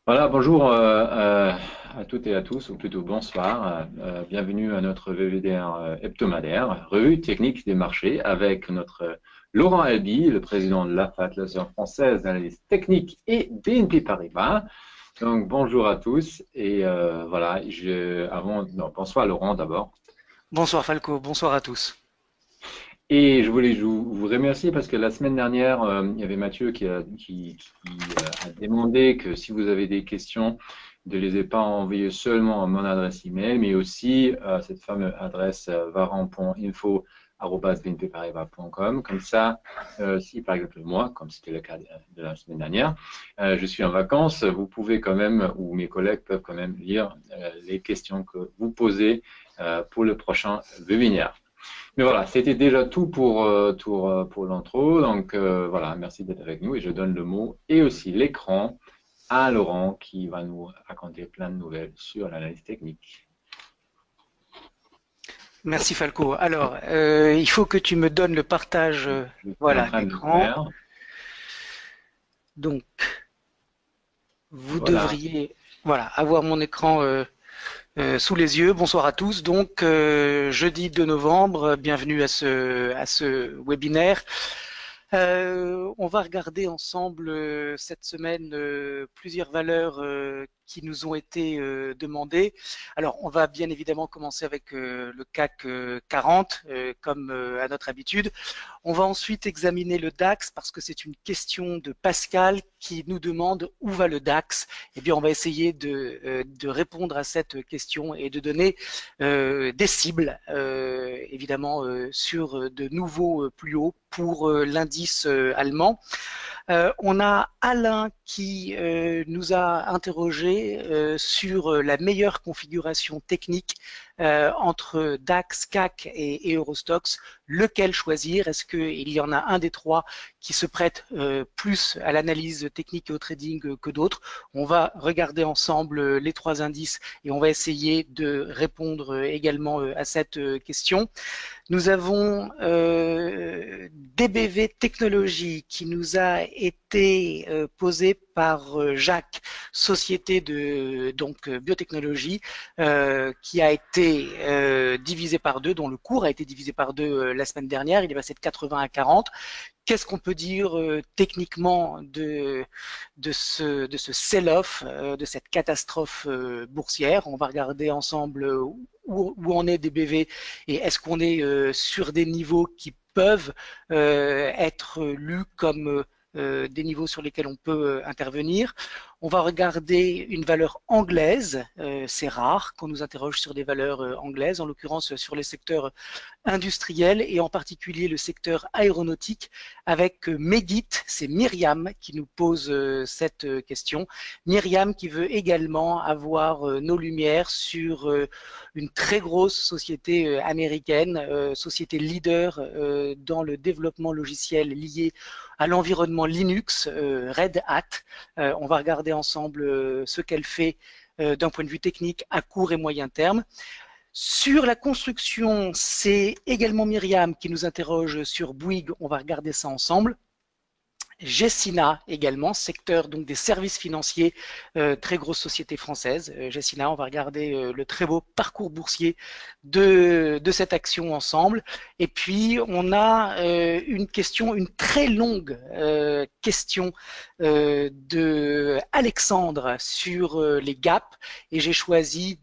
Voilà, bonjour à toutes et à tous, ou plutôt bonsoir. Bienvenue à notre webinaire hebdomadaire, Revue technique des marchés, avec notre Laurent Albi, le président de l'AFAT, l'Association française d'analyse technique, et BNP Paribas. Donc, bonjour à tous. Et voilà, bonsoir Laurent d'abord. Bonsoir Falco, bonsoir à tous. Et je voulais vous remercier parce que la semaine dernière, il y avait Mathieu qui a demandé que si vous avez des questions, de les pas envoyer seulement à mon adresse email, mais aussi à cette fameuse adresse varan.info@bnpparibas.com. Comme ça, si par exemple moi, comme c'était le cas de la semaine dernière, je suis en vacances, vous pouvez quand même, ou mes collègues peuvent quand même lire les questions que vous posez pour le prochain webinaire. Mais voilà, c'était déjà tout pour l'intro. Donc voilà, merci d'être avec nous et je donne le mot et aussi l'écran à Laurent qui va nous raconter plein de nouvelles sur l'analyse technique. Merci Falco. Alors, il faut que tu me donnes le partage, Je suis en voilà, train de le d'écran. faire. Donc, vous Voilà. devriez, voilà, avoir mon écran sous les yeux. Bonsoir à tous. Donc, jeudi 2 novembre, bienvenue à ce webinaire. On va regarder ensemble cette semaine plusieurs valeurs qui nous ont été demandées. Alors, on va bien évidemment commencer avec le CAC 40, comme à notre habitude. On va ensuite examiner le DAX parce que c'est une question de Pascal qui nous demande où va le DAX. Eh bien, on va essayer de répondre à cette question et de donner des cibles, évidemment, sur de nouveaux plus hauts pour l'indice allemand. On a Alain qui nous a interrogé sur la meilleure configuration technique entre DAX, CAC et Eurostoxx. Lequel choisir? Est-ce qu'il y en a un des trois qui se prête plus à l'analyse technique et au trading que d'autres? On va regarder ensemble les trois indices et on va essayer de répondre également à cette question. Nous avons DBV Technologies qui nous a été posé par Jacques, société de biotechnologie, qui a été divisé par deux, dont le cours a été divisé par deux la semaine dernière. Il est passé de 80 à 40. Qu'est-ce qu'on peut dire techniquement de ce sell-off, de cette catastrophe boursière? On va regarder ensemble où en est DBV et est-ce qu'on est sur des niveaux qui peuvent être lus comme des niveaux sur lesquels on peut intervenir. On va regarder une valeur anglaise, c'est rare qu'on nous interroge sur des valeurs anglaises, en l'occurrence sur les secteurs industriels et en particulier le secteur aéronautique avec Medit, c'est Myriam qui nous pose cette question. Myriam qui veut également avoir nos lumières sur une très grosse société américaine, société leader dans le développement logiciel lié à l'environnement Linux, Red Hat. On va regarder ensemble ce qu'elle fait d'un point de vue technique à court et moyen terme. Sur la construction, c'est également Myriam qui nous interroge sur Bouygues. On va regarder ça ensemble. Gessina également, secteur donc des services financiers, très grosse société française. Gessina, on va regarder le très beau parcours boursier de cette action ensemble. Et puis on a une question, une très longue question de Alexandre sur les gaps. Et j'ai choisi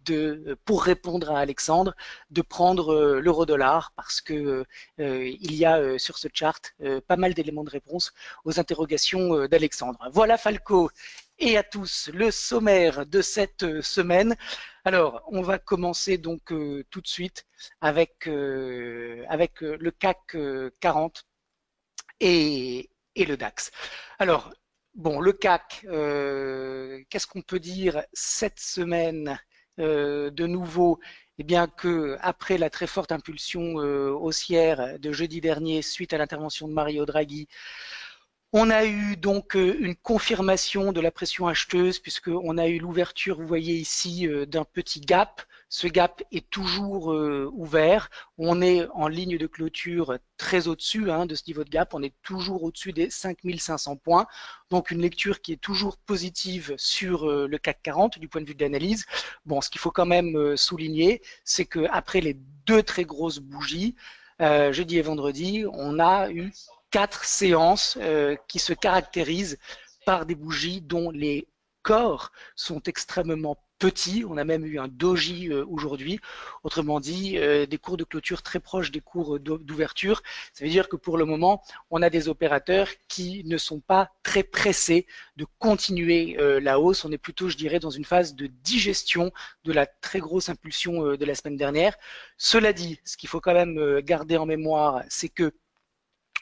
pour répondre à Alexandre, de prendre l'euro-dollar parce que il y a sur ce chart pas mal d'éléments de réponse aux interrogations d'Alexandre. Voilà Falco et à tous le sommaire de cette semaine. Alors, on va commencer donc tout de suite avec le CAC 40 et le DAX. Alors, bon, le CAC, qu'est-ce qu'on peut dire cette semaine de nouveau? Eh bien que après la très forte impulsion haussière de jeudi dernier suite à l'intervention de Mario Draghi, on a eu donc une confirmation de la pression acheteuse puisqu'on a eu l'ouverture, vous voyez ici, d'un petit gap ce gap est toujours ouvert. On est en ligne de clôture très au-dessus de ce niveau de gap. On est toujours au-dessus des 5500 points. Donc une lecture qui est toujours positive sur le CAC 40 du point de vue de l'analyse. Bon, ce qu'il faut quand même souligner, c'est qu'après les deux très grosses bougies, jeudi et vendredi, on a eu 4 séances qui se caractérisent par des bougies dont les corps sont extrêmement petits. On a même eu un doji aujourd'hui. Autrement dit, des cours de clôture très proches des cours d'ouverture. Ça veut dire que pour le moment, on a des opérateurs qui ne sont pas très pressés de continuer la hausse. On est plutôt, je dirais, dans une phase de digestion de la très grosse impulsion de la semaine dernière. Cela dit, ce qu'il faut quand même garder en mémoire, c'est que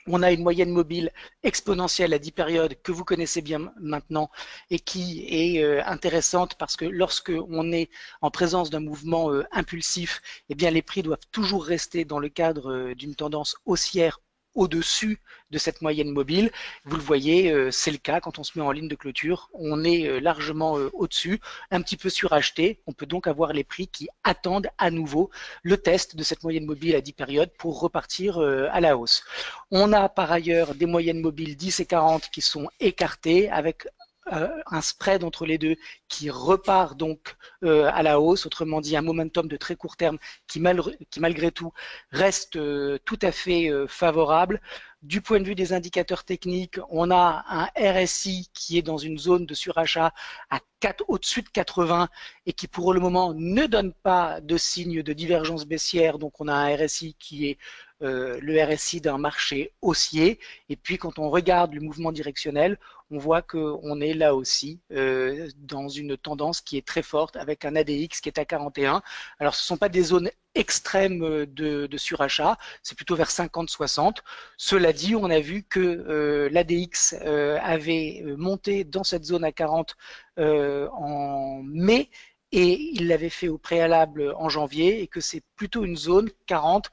on a une moyenne mobile exponentielle à 10 périodes que vous connaissez bien maintenant et qui est intéressante parce que lorsque on est en présence d'un mouvement impulsif, eh bien les prix doivent toujours rester dans le cadre d'une tendance haussière au-dessus de cette moyenne mobile. Vous le voyez, c'est le cas quand on se met en ligne de clôture. On est largement au-dessus, un petit peu suracheté. On peut donc avoir les prix qui attendent à nouveau le test de cette moyenne mobile à 10 périodes pour repartir à la hausse. On a par ailleurs des moyennes mobiles 10 et 40 qui sont écartées avec un spread entre les deux qui repart donc à la hausse, autrement dit un momentum de très court terme qui malgré tout reste tout à fait favorable. Du point de vue des indicateurs techniques, on a un RSI qui est dans une zone de surachat à au-dessus de 80 et qui pour le moment ne donne pas de signe de divergence baissière. Donc on a un RSI qui est le RSI d'un marché haussier. Et puis quand on regarde le mouvement directionnel, on voit qu'on est là aussi dans une tendance qui est très forte avec un ADX qui est à 41. Alors ce ne sont pas des zones extrêmes de surachat, c'est plutôt vers 50-60. Cela dit, on a vu que l'ADX avait monté dans cette zone à 40 en mai et il l'avait fait au préalable en janvier et que c'est plutôt une zone 40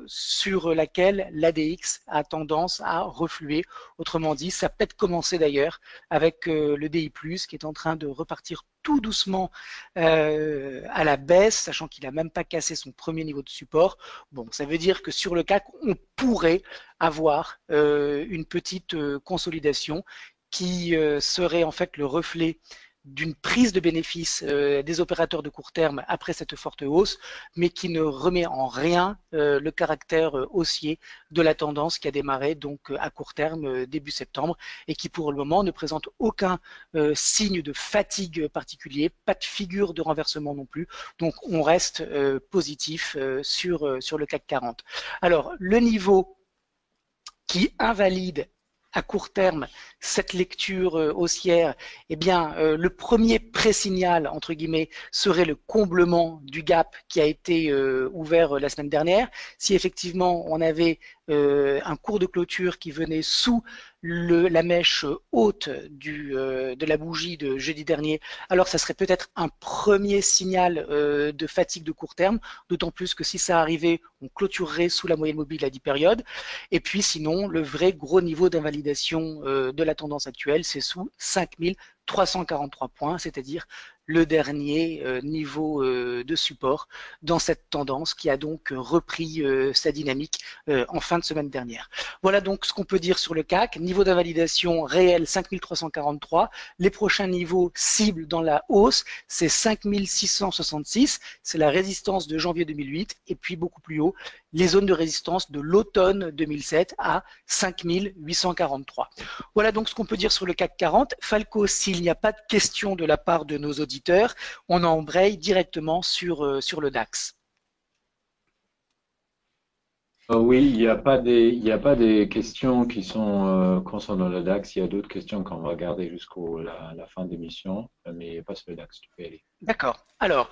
sur laquelle l'ADX a tendance à refluer. Autrement dit, ça peut être commencé d'ailleurs avec le DI+, qui est en train de repartir tout doucement à la baisse, sachant qu'il n'a même pas cassé son premier niveau de support. Bon, ça veut dire que sur le CAC, on pourrait avoir une petite consolidation qui serait en fait le reflet d'une prise de bénéfices des opérateurs de court terme après cette forte hausse, mais qui ne remet en rien le caractère haussier de la tendance qui a démarré donc à court terme début septembre et qui pour le moment ne présente aucun signe de fatigue particulier, pas de figure de renversement non plus. Donc on reste positif sur le CAC 40. Alors le niveau qui invalide à court terme cette lecture haussière, eh bien, le premier pré-signal, entre guillemets, serait le comblement du gap qui a été ouvert la semaine dernière. Si effectivement on avait un cours de clôture qui venait sous la mèche haute de la bougie de jeudi dernier, alors ça serait peut-être un premier signal de fatigue de court terme, d'autant plus que si ça arrivait, on clôturerait sous la moyenne mobile à 10 périodes. Et puis sinon, le vrai gros niveau d'invalidation de la tendance actuelle, c'est sous 5343 points, c'est-à-dire le dernier niveau de support dans cette tendance qui a donc repris sa dynamique en fin de semaine dernière. Voilà donc ce qu'on peut dire sur le CAC. Niveau d'invalidation réel 5343. Les prochains niveaux cibles dans la hausse, c'est 5666. C'est la résistance de janvier 2008. Et puis beaucoup plus haut, les zones de résistance de l'automne 2007 à 5843. Voilà donc ce qu'on peut dire sur le CAC 40. Falco, s'il n'y a pas de questions de la part de nos auditeurs, on embraye directement sur le DAX. Oui, il y a pas des questions qui sont concernant le DAX. Il y a d'autres questions qu'on va garder jusqu'à la fin de l'émission, mais pas sur le DAX. Tu peux y aller. D'accord. Alors,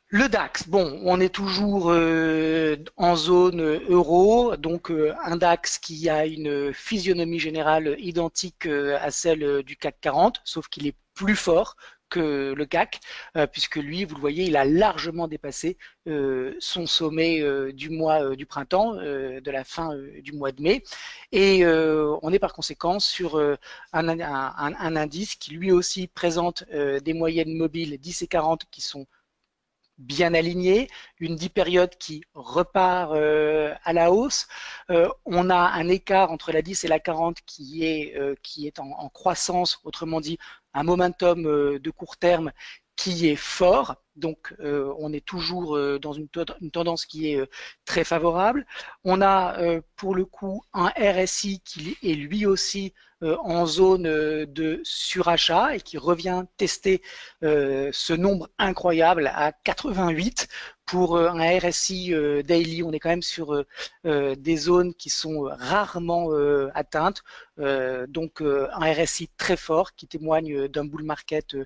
le DAX, bon, on est toujours en zone euro, donc un DAX qui a une physionomie générale identique à celle du CAC 40, sauf qu'il est plus fort que le CAC, puisque lui, vous le voyez, il a largement dépassé son sommet du printemps, de la fin du mois de mai, et on est par conséquent sur un indice qui lui aussi présente des moyennes mobiles 10 et 40 qui sont bien alignée, une 10 périodes qui repart à la hausse. On a un écart entre la 10 et la 40 qui est en croissance, autrement dit un momentum de court terme qui est fort. Donc, on est toujours dans une tendance qui est très favorable. On a pour le coup un RSI qui est lui aussi en zone de surachat et qui revient tester ce nombre incroyable à 88 pour un RSI daily. On est quand même sur des zones qui sont rarement atteintes. Donc, un RSI très fort qui témoigne d'un bull market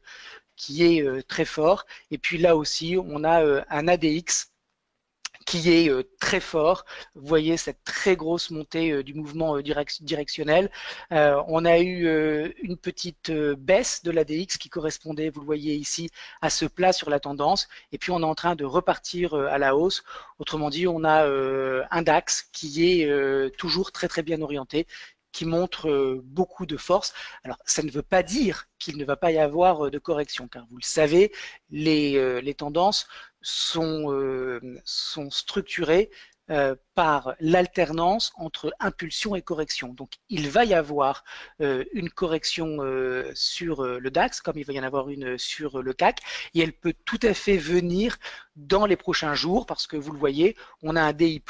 qui est très fort. Et puis là aussi, on a un ADX qui est très fort. Vous voyez cette très grosse montée du mouvement directionnel. On a eu une petite baisse de l'ADX qui correspondait, vous le voyez ici, à ce plat sur la tendance. Et puis on est en train de repartir à la hausse. Autrement dit, on a un DAX qui est toujours très très bien orienté, qui montre beaucoup de force. Alors, ça ne veut pas dire qu'il ne va pas y avoir de correction, car vous le savez, les tendances sont structurées par l'alternance entre impulsion et correction. Donc, il va y avoir une correction sur le DAX, comme il va y en avoir une sur le CAC, et elle peut tout à fait venir dans les prochains jours, parce que vous le voyez, on a un DI+,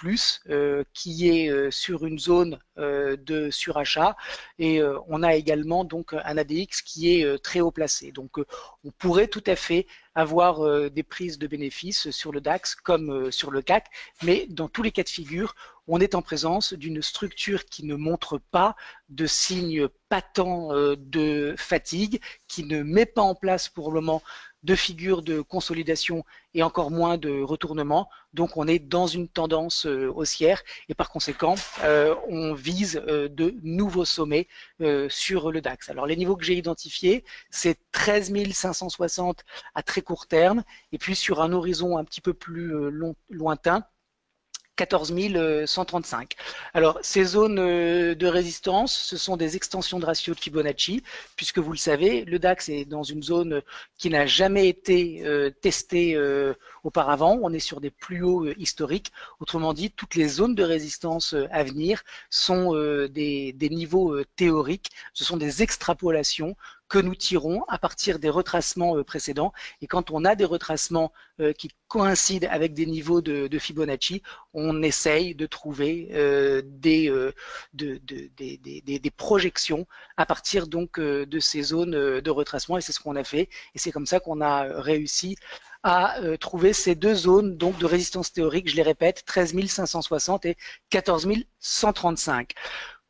qui est sur une zone de surachat, et on a également donc un ADX qui est très haut placé. Donc, on pourrait tout à fait avoir des prises de bénéfices sur le DAX comme sur le CAC, mais dans tous les cas de figure, on est en présence d'une structure qui ne montre pas de signes patents de fatigue, qui ne met pas en place pour le moment de figures de consolidation et encore moins de retournement. Donc on est dans une tendance haussière et par conséquent on vise de nouveaux sommets sur le DAX. Alors les niveaux que j'ai identifiés, c'est 13 560 à très court terme et puis sur un horizon un petit peu plus lointain, 14 135. Alors, ces zones de résistance, ce sont des extensions de ratio de Fibonacci, puisque vous le savez, le DAX est dans une zone qui n'a jamais été testée auparavant. On est sur des plus hauts historiques. Autrement dit, toutes les zones de résistance à venir sont des niveaux théoriques. Ce sont des extrapolations que nous tirons à partir des retracements précédents. Et quand on a des retracements qui coïncident avec des niveaux de Fibonacci, on essaye de trouver des projections à partir donc de ces zones de retracement. Et c'est ce qu'on a fait. Et c'est comme ça qu'on a réussi à trouver ces deux zones donc de résistance théorique, je les répète, 13 560 et 14 135.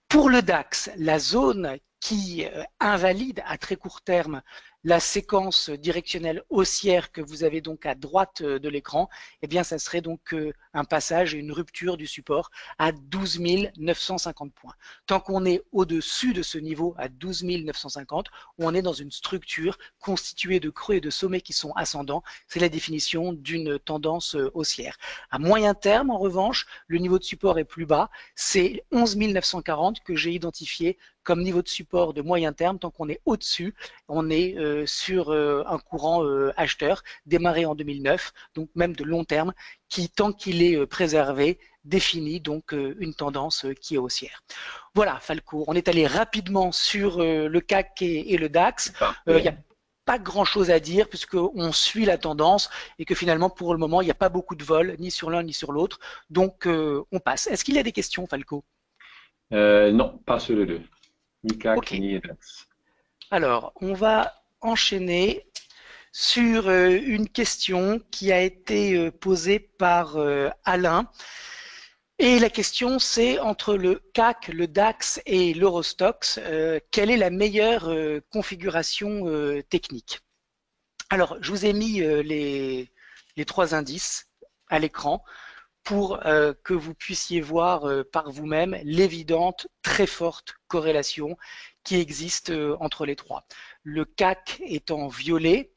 Pour le DAX, la zone qui invalide à très court terme la séquence directionnelle haussière que vous avez donc à droite de l'écran, eh bien, ça serait donc un passage et une rupture du support à 12 950 points. Tant qu'on est au-dessus de ce niveau à 12 950, on est dans une structure constituée de creux et de sommets qui sont ascendants. C'est la définition d'une tendance haussière. À moyen terme, en revanche, le niveau de support est plus bas. C'est 11 940 que j'ai identifié comme niveau de support de moyen terme. Tant qu'on est au-dessus, on est sur un courant acheteur démarré en 2009, donc même de long terme, qui, tant qu'il est préservé, définit donc une tendance qui est haussière. Voilà, Falco, on est allé rapidement sur le CAC et le DAX. Il n'y a pas grand-chose à dire puisqu'on suit la tendance et que finalement, pour le moment, il n'y a pas beaucoup de vol, ni sur l'un ni sur l'autre. Donc, on passe. Est-ce qu'il y a des questions, Falco? Non, pas sur les deux. Ni CAC, ni DAX. Alors, on va enchaîner sur une question qui a été posée par Alain. Et la question, c'est entre le CAC, le DAX et l'Eurostoxx, quelle est la meilleure configuration technique? Alors, je vous ai mis les trois indices à l'écran pour que vous puissiez voir par vous-même l'évidente, très forte corrélation qui existe entre les trois. Le CAC est en violet,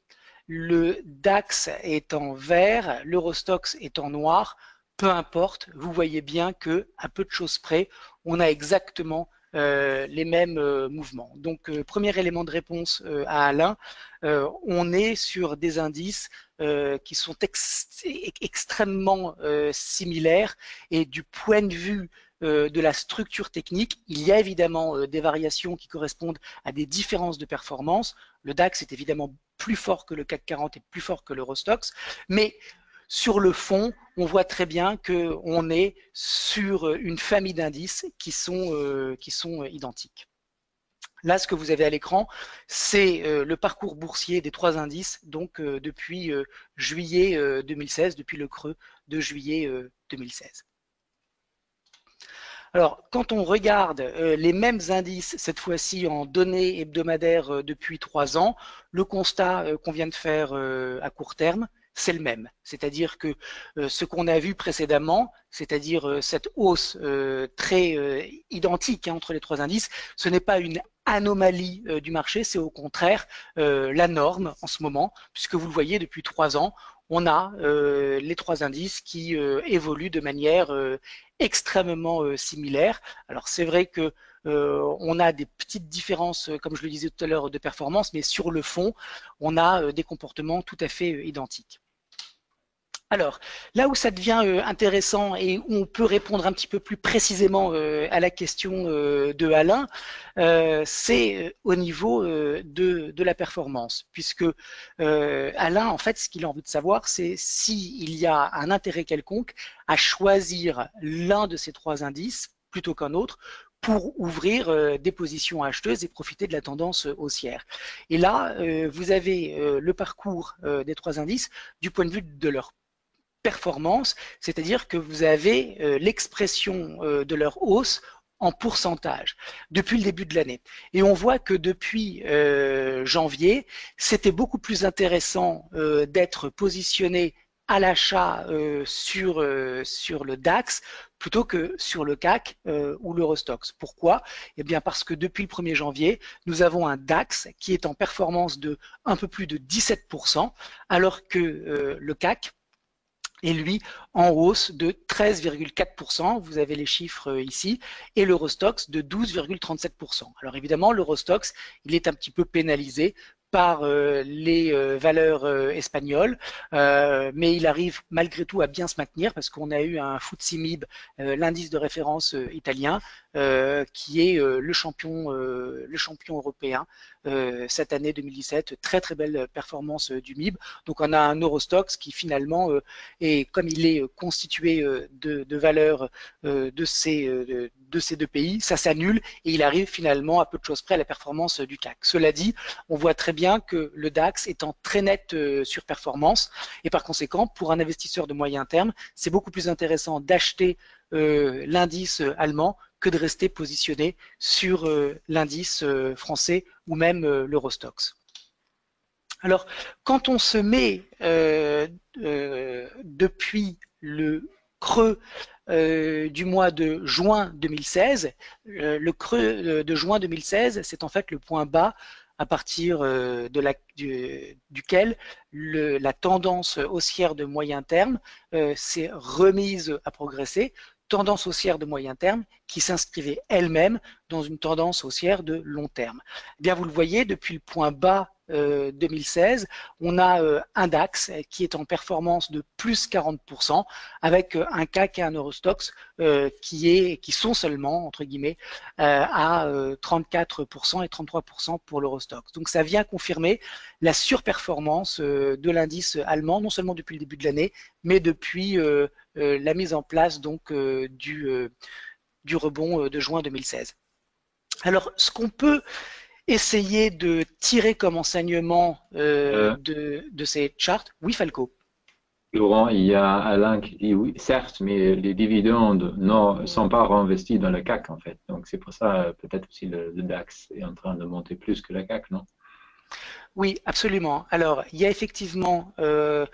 le DAX est en vert, l'Eurostoxx est en noir. Peu importe, vous voyez bien que à peu de choses près, on a exactement mouvements. Donc, premier élément de réponse à Alain, on est sur des indices qui sont extrêmement similaires et du point de vue de la structure technique, il y a évidemment des variations qui correspondent à des différences de performance. Le DAX est évidemment plus fort que le CAC 40 et plus fort que l'Eurostoxx, mais sur le fond, on voit très bien qu'on est sur une famille d'indices qui sont identiques. Là, ce que vous avez à l'écran, c'est le parcours boursier des trois indices, donc depuis juillet 2016, depuis le creux de juillet 2016. Alors, quand on regarde les mêmes indices, cette fois-ci en données hebdomadaires depuis 3 ans, le constat qu'on vient de faire à court terme, c'est le même. C'est-à-dire que ce qu'on a vu précédemment, c'est-à-dire cette hausse très identique entre les trois indices, ce n'est pas une anomalie du marché, c'est au contraire la norme en ce moment, puisque vous le voyez depuis 3 ans, on a les trois indices qui évoluent de manière extrêmement similaire. Alors c'est vrai que on a des petites différences, comme je le disais tout à l'heure, de performance, mais sur le fond, on a des comportements tout à fait identiques. Alors, là où ça devient intéressant et où on peut répondre un petit peu plus précisément à la question de Alain, c'est au niveau de la performance, puisque Alain, en fait, ce qu'il a envie de savoir, c'est s'il y a un intérêt quelconque à choisir l'un de ces trois indices plutôt qu'un autre pour ouvrir des positions acheteuses et profiter de la tendance haussière. Et là, vous avez le parcours des trois indices du point de vue de leur performance, c'est-à-dire que vous avez l'expression de leur hausse en pourcentage depuis le début de l'année. Et on voit que depuis janvier, c'était beaucoup plus intéressant d'être positionné à l'achat sur le DAX plutôt que sur le CAC ou l'Eurostoxx. Pourquoi? Eh bien parce que depuis le 1er janvier, nous avons un DAX qui est en performance de un peu plus de 17%, alors que le CAC et lui en hausse de 13,4%, vous avez les chiffres ici, et l'Eurostoxx de 12,37%. Alors évidemment, l'Eurostoxx, il est un petit peu pénalisé par les valeurs espagnoles, mais il arrive malgré tout à bien se maintenir parce qu'on a eu un FTSE MIB, l'indice de référence italien, qui est le champion européen cette année 2017. Très très belle performance du MIB. Donc on a un Eurostoxx qui finalement et comme il est constitué de valeurs de ces deux pays, ça s'annule et il arrive finalement à peu de choses près à la performance du CAC. Cela dit, on voit très bien que le DAX est en très nette surperformance et par conséquent, pour un investisseur de moyen terme, c'est beaucoup plus intéressant d'acheter l'indice allemand que de rester positionné sur l'indice français ou même l'Eurostoxx. Alors, quand on se met depuis le creux du mois de juin 2016, le creux de juin 2016, c'est en fait le point bas à partir duquel la tendance haussière de moyen terme s'est remise à progresser, tendance haussière de moyen terme qui s'inscrivait elle-même dans une tendance haussière de long terme. Eh bien, vous le voyez, depuis le point bas 2016, on a un DAX qui est en performance de plus 40%, avec un CAC et un Eurostoxx qui sont seulement, entre guillemets, à 34% et 33% pour l'Eurostoxx. Donc ça vient confirmer la surperformance de l'indice allemand, non seulement depuis le début de l'année, mais depuis la mise en place donc du rebond de juin 2016. Alors, ce qu'on peut essayer de tirer comme enseignement de ces charts, oui Falco. Laurent, il y a Alain qui dit oui, certes, mais les dividendes ne sont pas réinvestis dans le CAC en fait. Donc c'est pour ça peut-être aussi le DAX est en train de monter plus que le CAC, non? Oui, absolument. Alors, il y a effectivement un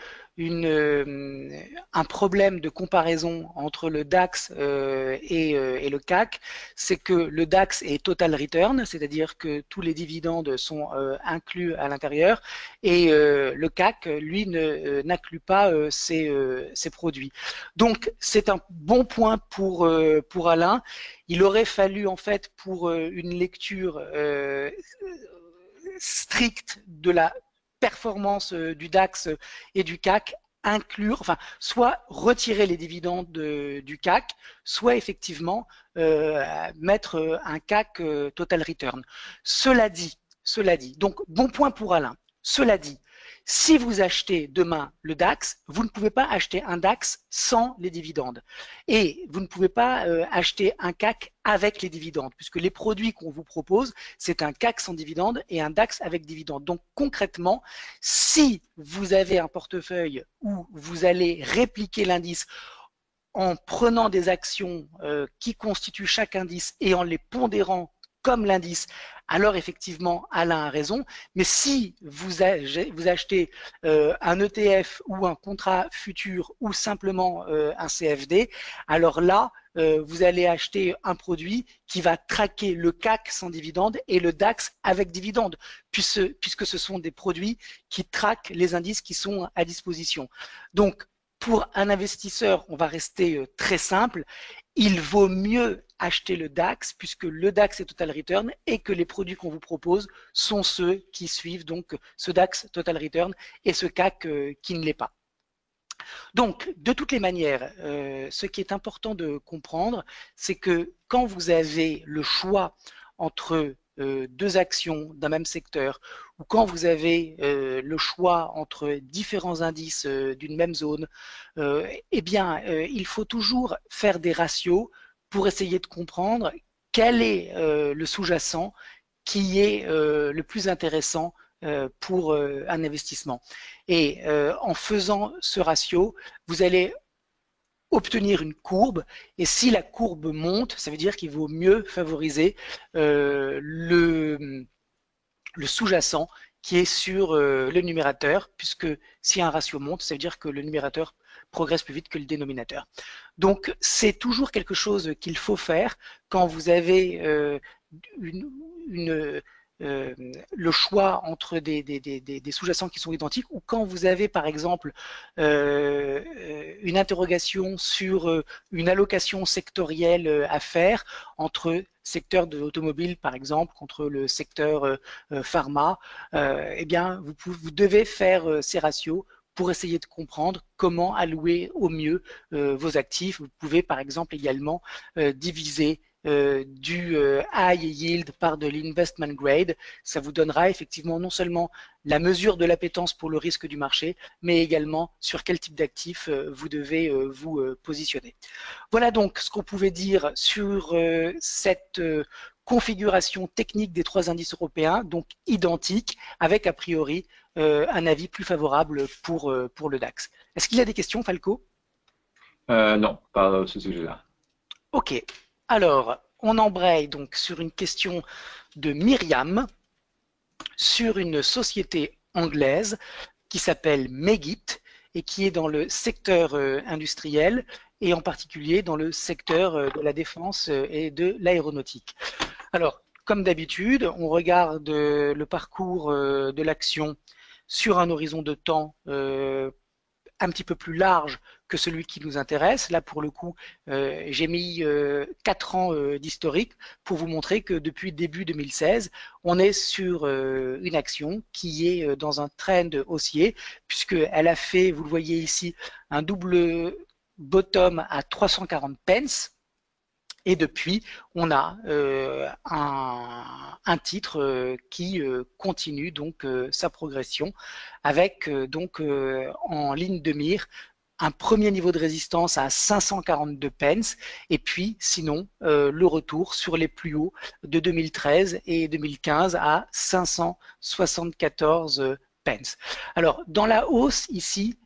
problème de comparaison entre le DAX et le CAC, c'est que le DAX est total return, c'est-à-dire que tous les dividendes sont inclus à l'intérieur, et le CAC, lui, n'inclut pas ces produits. Donc, c'est un bon point pour Alain. Il aurait fallu, en fait, pour une lecture stricte de la performance du DAX et du CAC, inclure, enfin, soit retirer les dividendes du CAC, soit effectivement mettre un CAC total return. Cela dit, donc bon point pour Alain. Cela dit, si vous achetez demain le DAX, vous ne pouvez pas acheter un DAX sans les dividendes. Et vous ne pouvez pas acheter un CAC avec les dividendes, puisque les produits qu'on vous propose, c'est un CAC sans dividendes et un DAX avec dividendes. Donc concrètement, si vous avez un portefeuille où vous allez répliquer l'indice en prenant des actions qui constituent chaque indice et en les pondérant comme l'indice, alors effectivement, Alain a raison. Mais si vous achetez un ETF ou un contrat futur ou simplement un CFD, alors là, vous allez acheter un produit qui va traquer le CAC sans dividende et le DAX avec dividende, puisque ce sont des produits qui traquent les indices qui sont à disposition. Donc, pour un investisseur, on va rester très simple. Il vaut mieux acheter le DAX puisque le DAX est total return et que les produits qu'on vous propose sont ceux qui suivent donc ce DAX total return et ce CAC qui ne l'est pas. Donc, de toutes les manières, ce qui est important de comprendre, c'est que quand vous avez le choix entre deux actions d'un même secteur ou quand vous avez le choix entre différents indices d'une même zone, eh bien, il faut toujours faire des ratios pour essayer de comprendre quel est le sous-jacent qui est le plus intéressant pour un investissement. Et en faisant ce ratio, vous allez obtenir une courbe, et si la courbe monte, ça veut dire qu'il vaut mieux favoriser le sous-jacent qui est sur le numérateur, puisque si un ratio monte, ça veut dire que le numérateur progresse plus vite que le dénominateur. Donc c'est toujours quelque chose qu'il faut faire quand vous avez le choix entre des sous-jacents qui sont identiques ou quand vous avez par exemple une interrogation sur une allocation sectorielle à faire entre secteur de l'automobile par exemple contre le secteur pharma, eh bien vous devez faire ces ratios pour essayer de comprendre comment allouer au mieux vos actifs. Vous pouvez par exemple également diviser du high yield par de l'investment grade. Ça vous donnera effectivement non seulement la mesure de l'appétence pour le risque du marché, mais également sur quel type d'actifs vous devez vous positionner. Voilà donc ce qu'on pouvait dire sur cette configuration technique des trois indices européens, donc identiques, avec a priori un avis plus favorable pour le DAX. Est-ce qu'il y a des questions, Falco? Non, pas ce sujet-là. Ok. Alors, on embraye donc sur une question de Myriam sur une société anglaise qui s'appelle Megit et qui est dans le secteur industriel et en particulier dans le secteur de la défense et de l'aéronautique. Alors, comme d'habitude, on regarde le parcours de l'action sur un horizon de temps un petit peu plus large que celui qui nous intéresse. Là, pour le coup, j'ai mis 4 ans d'historique pour vous montrer que depuis début 2016, on est sur une action qui est dans un trend haussier, puisqu'elle a fait, vous le voyez ici, un double bottom à 340 pence. Et depuis, on a un titre qui continue donc sa progression avec donc en ligne de mire un premier niveau de résistance à 542 pence et puis sinon le retour sur les plus hauts de 2013 et 2015 à 574 pence. Alors dans la hausse ici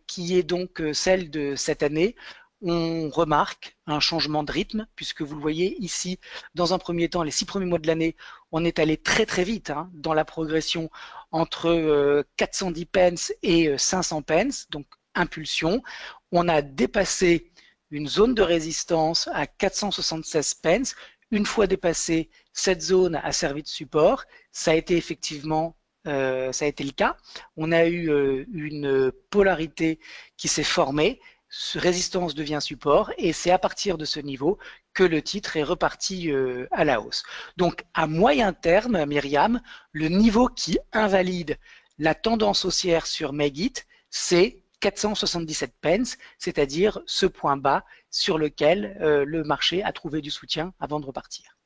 qui est donc celle de cette année, on remarque un changement de rythme, puisque vous le voyez ici, dans un premier temps, les 6 premiers mois de l'année, on est allé très très vite hein, dans la progression entre 410 pence et 500 pence, donc impulsion. On a dépassé une zone de résistance à 476 pence. Une fois dépassé, cette zone a servi de support. Ça a été effectivement ça a été le cas. On a eu une polarité qui s'est formée, résistance devient support, et c'est à partir de ce niveau que le titre est reparti à la hausse. Donc à moyen terme, Myriam, le niveau qui invalide la tendance haussière sur Megit, c'est 477 pence, c'est-à-dire ce point bas sur lequel le marché a trouvé du soutien avant de repartir.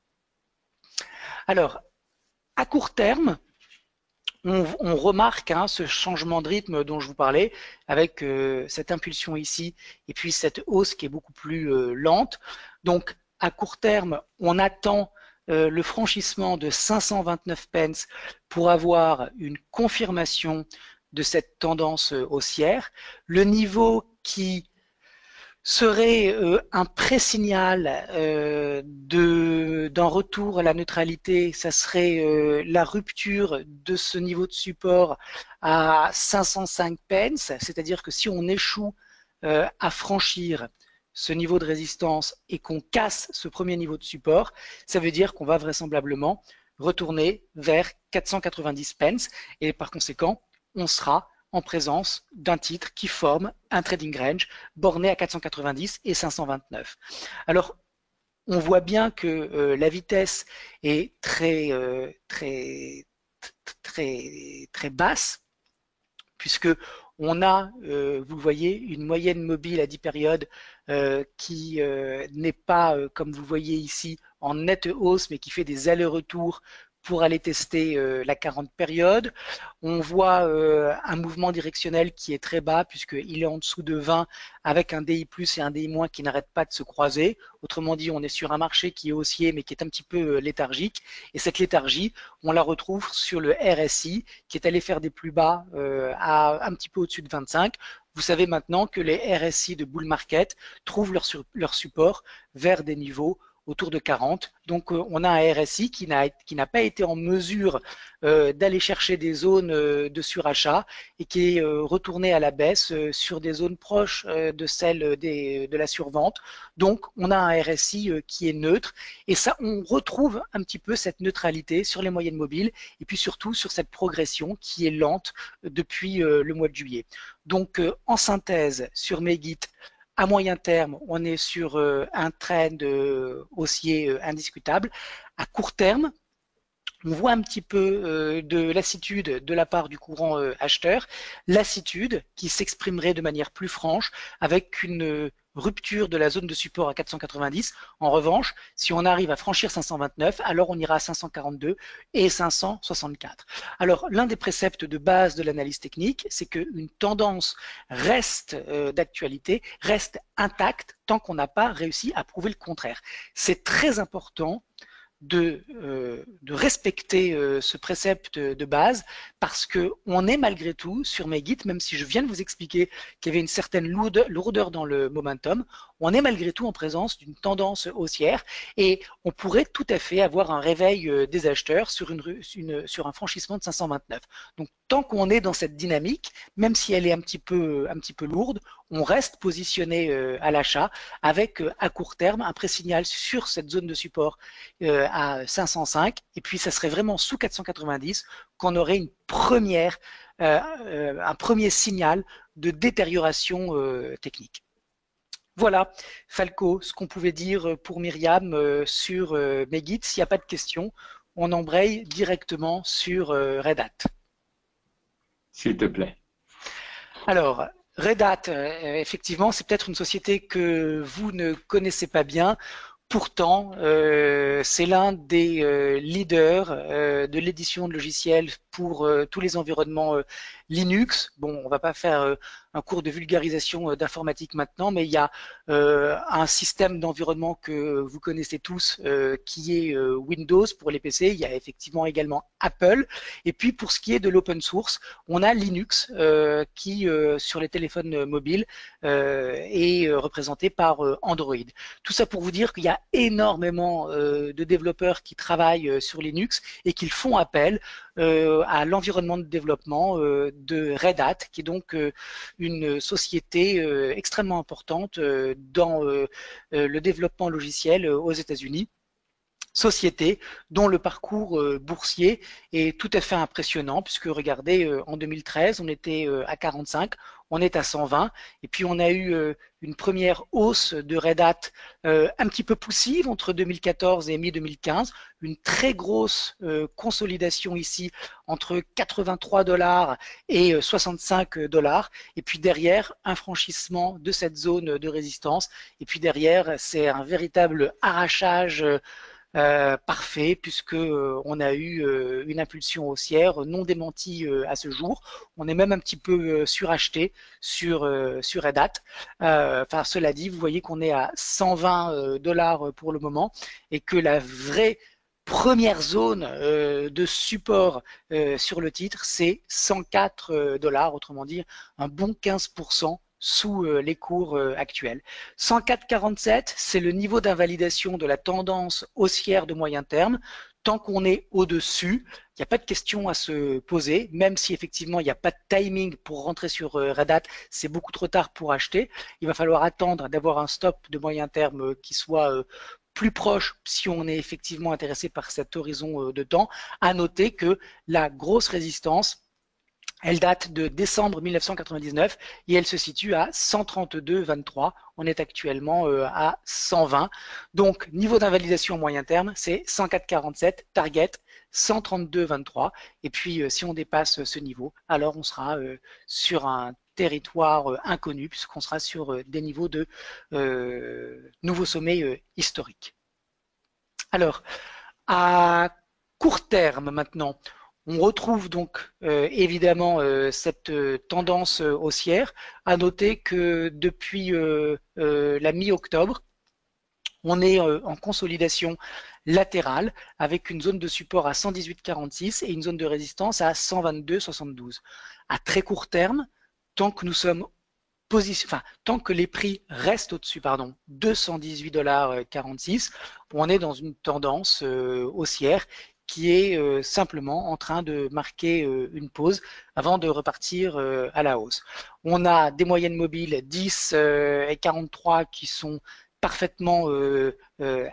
Alors, à court terme, on remarque hein, ce changement de rythme dont je vous parlais, avec cette impulsion ici, et puis cette hausse qui est beaucoup plus lente. Donc, à court terme, on attend le franchissement de 529 pence pour avoir une confirmation de cette tendance haussière. Le niveau qui serait un pré-signal d'un retour à la neutralité, ça serait la rupture de ce niveau de support à 505 pence, c'est-à-dire que si on échoue à franchir ce niveau de résistance et qu'on casse ce premier niveau de support, ça veut dire qu'on va vraisemblablement retourner vers 490 pence et par conséquent, on sera en présence d'un titre qui forme un trading range borné à 490 et 529. Alors, on voit bien que la vitesse est très basse, puisque on a, vous le voyez, une moyenne mobile à 10 périodes qui n'est pas, comme vous voyez ici, en nette hausse, mais qui fait des allers-retours pour aller tester la 40 période. On voit un mouvement directionnel qui est très bas puisqu'il est en dessous de 20 avec un DI plus et un DI moins qui n'arrêtent pas de se croiser. Autrement dit, on est sur un marché qui est haussier mais qui est un petit peu léthargique. Et cette léthargie, on la retrouve sur le RSI qui est allé faire des plus bas à un petit peu au-dessus de 25. Vous savez maintenant que les RSI de bull market trouvent leur support vers des niveaux autour de 40. Donc on a un RSI qui n'a pas été en mesure d'aller chercher des zones de surachat et qui est retourné à la baisse sur des zones proches de celles de la survente. Donc on a un RSI qui est neutre et ça on retrouve un petit peu cette neutralité sur les moyennes mobiles et puis surtout sur cette progression qui est lente depuis le mois de juillet. Donc en synthèse sur Megit, à moyen terme, on est sur un trend haussier indiscutable. À court terme, on voit un petit peu de lassitude de la part du courant acheteur, lassitude qui s'exprimerait de manière plus franche avec une rupture de la zone de support à 490. En revanche, si on arrive à franchir 529, alors on ira à 542 et 564. Alors, l'un des préceptes de base de l'analyse technique, c'est qu'une tendance reste d'actualité, reste intacte tant qu'on n'a pas réussi à prouver le contraire. C'est très important de respecter ce précepte de base parce qu'on est malgré tout sur Megit, même si je viens de vous expliquer qu'il y avait une certaine lourdeur dans le momentum, on est malgré tout en présence d'une tendance haussière et on pourrait tout à fait avoir un réveil des acheteurs sur un franchissement de 529. Donc tant qu'on est dans cette dynamique, même si elle est un petit peu lourde, on reste positionné à l'achat avec à court terme un pré-signal sur cette zone de support à 505 et puis ça serait vraiment sous 490 qu'on aurait un premier signal de détérioration technique. Voilà, Falco, ce qu'on pouvait dire pour Myriam sur Megit. S'il n'y a pas de questions, on embraye directement sur Red Hat. S'il te plaît. Alors, Red Hat, effectivement, c'est peut-être une société que vous ne connaissez pas bien. pourtant, c'est l'un des leaders de l'édition de logiciels pour tous les environnements Linux. Bon, on va pas faire un cours de vulgarisation d'informatique maintenant, mais il y a un système d'environnement que vous connaissez tous qui est Windows pour les PC. Il y a effectivement également Apple. Et puis pour ce qui est de l'open source, on a Linux qui sur les téléphones mobiles est représenté par Android. Tout ça pour vous dire qu'il y a énormément de développeurs qui travaillent sur Linux et qui font appel à l'environnement de développement de Red Hat, qui est donc une société extrêmement importante dans le développement logiciel aux États-Unis. Société dont le parcours boursier est tout à fait impressionnant, puisque regardez, en 2013, on était à 45, on est à 120, et puis on a eu une première hausse de Red Hat un petit peu poussive entre 2014 et mi-2015, une très grosse consolidation ici entre 83 $ et 65 $, et puis derrière, un franchissement de cette zone de résistance, et puis derrière, c'est un véritable arrachage parfait, puisque on a eu une impulsion haussière non démentie à ce jour. On est même un petit peu suracheté sur Red Hat. Enfin, cela dit, vous voyez qu'on est à 120 $ pour le moment et que la vraie première zone de support sur le titre, c'est 104 $, autrement dit un bon 15% sous les cours actuels. 104,47, c'est le niveau d'invalidation de la tendance haussière de moyen terme. Tant qu'on est au-dessus, il n'y a pas de question à se poser, même si effectivement il n'y a pas de timing pour rentrer sur Red Hat, c'est beaucoup trop tard pour acheter. Il va falloir attendre d'avoir un stop de moyen terme qui soit plus proche si on est effectivement intéressé par cet horizon de temps. À noter que la grosse résistance, elle date de décembre 1999 et elle se situe à 132,23. On est actuellement à 120. Donc, niveau d'invalidation moyen terme, c'est 104,47. Target, 132,23. Et puis, si on dépasse ce niveau, alors on sera sur un territoire inconnu puisqu'on sera sur des niveaux de nouveaux sommets historiques. Alors, à court terme maintenant, on retrouve donc évidemment cette tendance haussière. À noter que depuis la mi-octobre, on est en consolidation latérale avec une zone de support à 118,46 et une zone de résistance à 122,72. À très court terme, tant que nous sommes tant que les prix restent au-dessus, de 118,46 $, on est dans une tendance haussière qui est simplement en train de marquer une pause avant de repartir à la hausse. On a des moyennes mobiles 10 et 43 qui sont parfaitement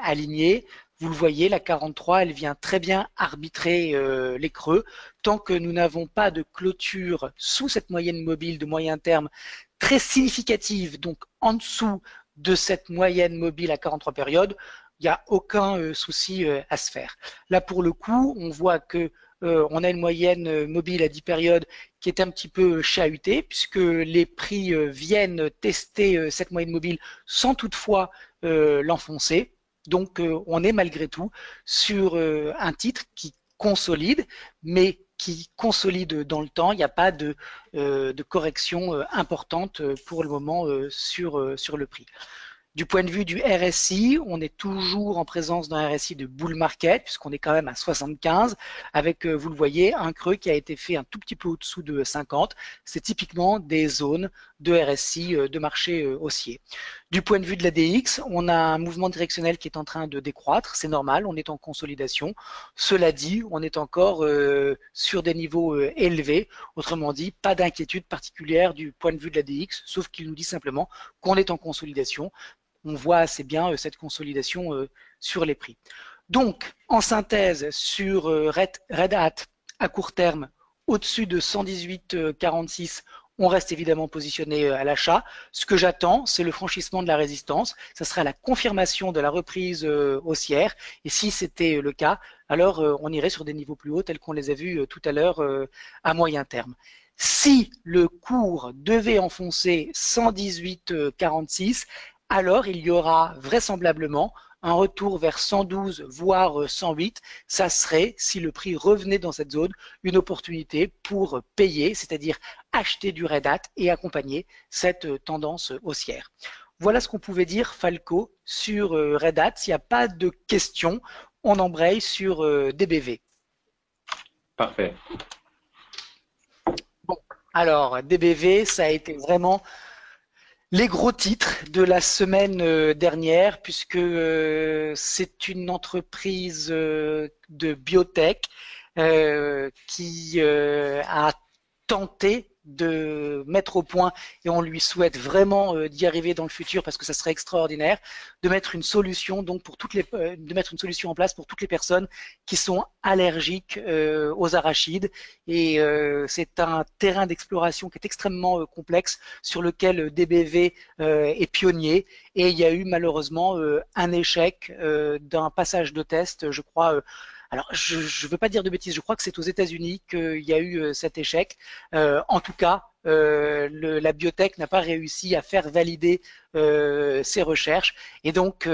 alignées. Vous le voyez, la 43, elle vient très bien arbitrer les creux. Tant que nous n'avons pas de clôture sous cette moyenne mobile de moyen terme très significative, donc en dessous de cette moyenne mobile à 43 périodes, il n'y a aucun souci à se faire. Là, pour le coup, on voit que on a une moyenne mobile à 10 périodes qui est un petit peu chahutée, puisque les prix viennent tester cette moyenne mobile sans toutefois l'enfoncer. Donc, on est malgré tout sur un titre qui consolide, mais qui consolide dans le temps. Il n'y a pas de correction importante pour le moment sur le prix. Du point de vue du RSI, on est toujours en présence d'un RSI de bull market, puisqu'on est quand même à 75, avec, vous le voyez, un creux qui a été fait un tout petit peu au-dessous de 50. C'est typiquement des zones de RSI de marché haussier. Du point de vue de la DX, on a un mouvement directionnel qui est en train de décroître, c'est normal, on est en consolidation. Cela dit, on est encore sur des niveaux élevés, autrement dit, pas d'inquiétude particulière du point de vue de la DX, sauf qu'il nous dit simplement qu'on est en consolidation. On voit assez bien cette consolidation sur les prix. Donc, en synthèse, sur Red Hat, à court terme, au-dessus de 118,46, on reste évidemment positionné à l'achat. Ce que j'attends, c'est le franchissement de la résistance. Ça sera la confirmation de la reprise haussière. Et si c'était le cas, alors on irait sur des niveaux plus hauts tels qu'on les a vus tout à l'heure à moyen terme. Si le cours devait enfoncer 118,46, alors il y aura vraisemblablement un retour vers 112, voire 108, ça serait, si le prix revenait dans cette zone, une opportunité pour payer, c'est-à-dire acheter du Red Hat et accompagner cette tendance haussière. Voilà ce qu'on pouvait dire, Falco, sur Red Hat. S'il n'y a pas de questions, on embraye sur DBV. Parfait. Bon, alors, DBV, ça a été vraiment les gros titres de la semaine dernière, puisque c'est une entreprise de biotech qui a tenté de mettre au point, et on lui souhaite vraiment d'y arriver dans le futur parce que ça serait extraordinaire, de mettre une solution donc pour toutes les, de mettre une solution en place pour toutes les personnes qui sont allergiques aux arachides. Et c'est un terrain d'exploration qui est extrêmement complexe sur lequel DBV est pionnier. Et il y a eu malheureusement un échec d'un passage de test, je crois. Alors, je ne veux pas dire de bêtises, je crois que c'est aux États-Unis qu'il y a eu cet échec. En tout cas, la biotech n'a pas réussi à faire valider ses recherches. Et donc,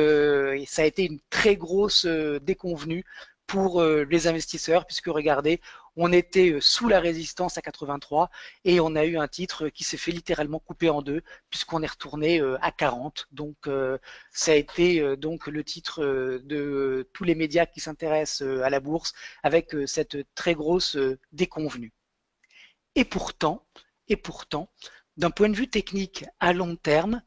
ça a été une très grosse déconvenue pour les investisseurs, puisque regardez, on était sous la résistance à 83 et on a eu un titre qui s'est fait littéralement couper en deux, puisqu'on est retourné à 40. Donc, ça a été donc le titre de tous les médias qui s'intéressent à la bourse, avec cette très grosse déconvenue. Et pourtant, d'un point de vue technique à long terme,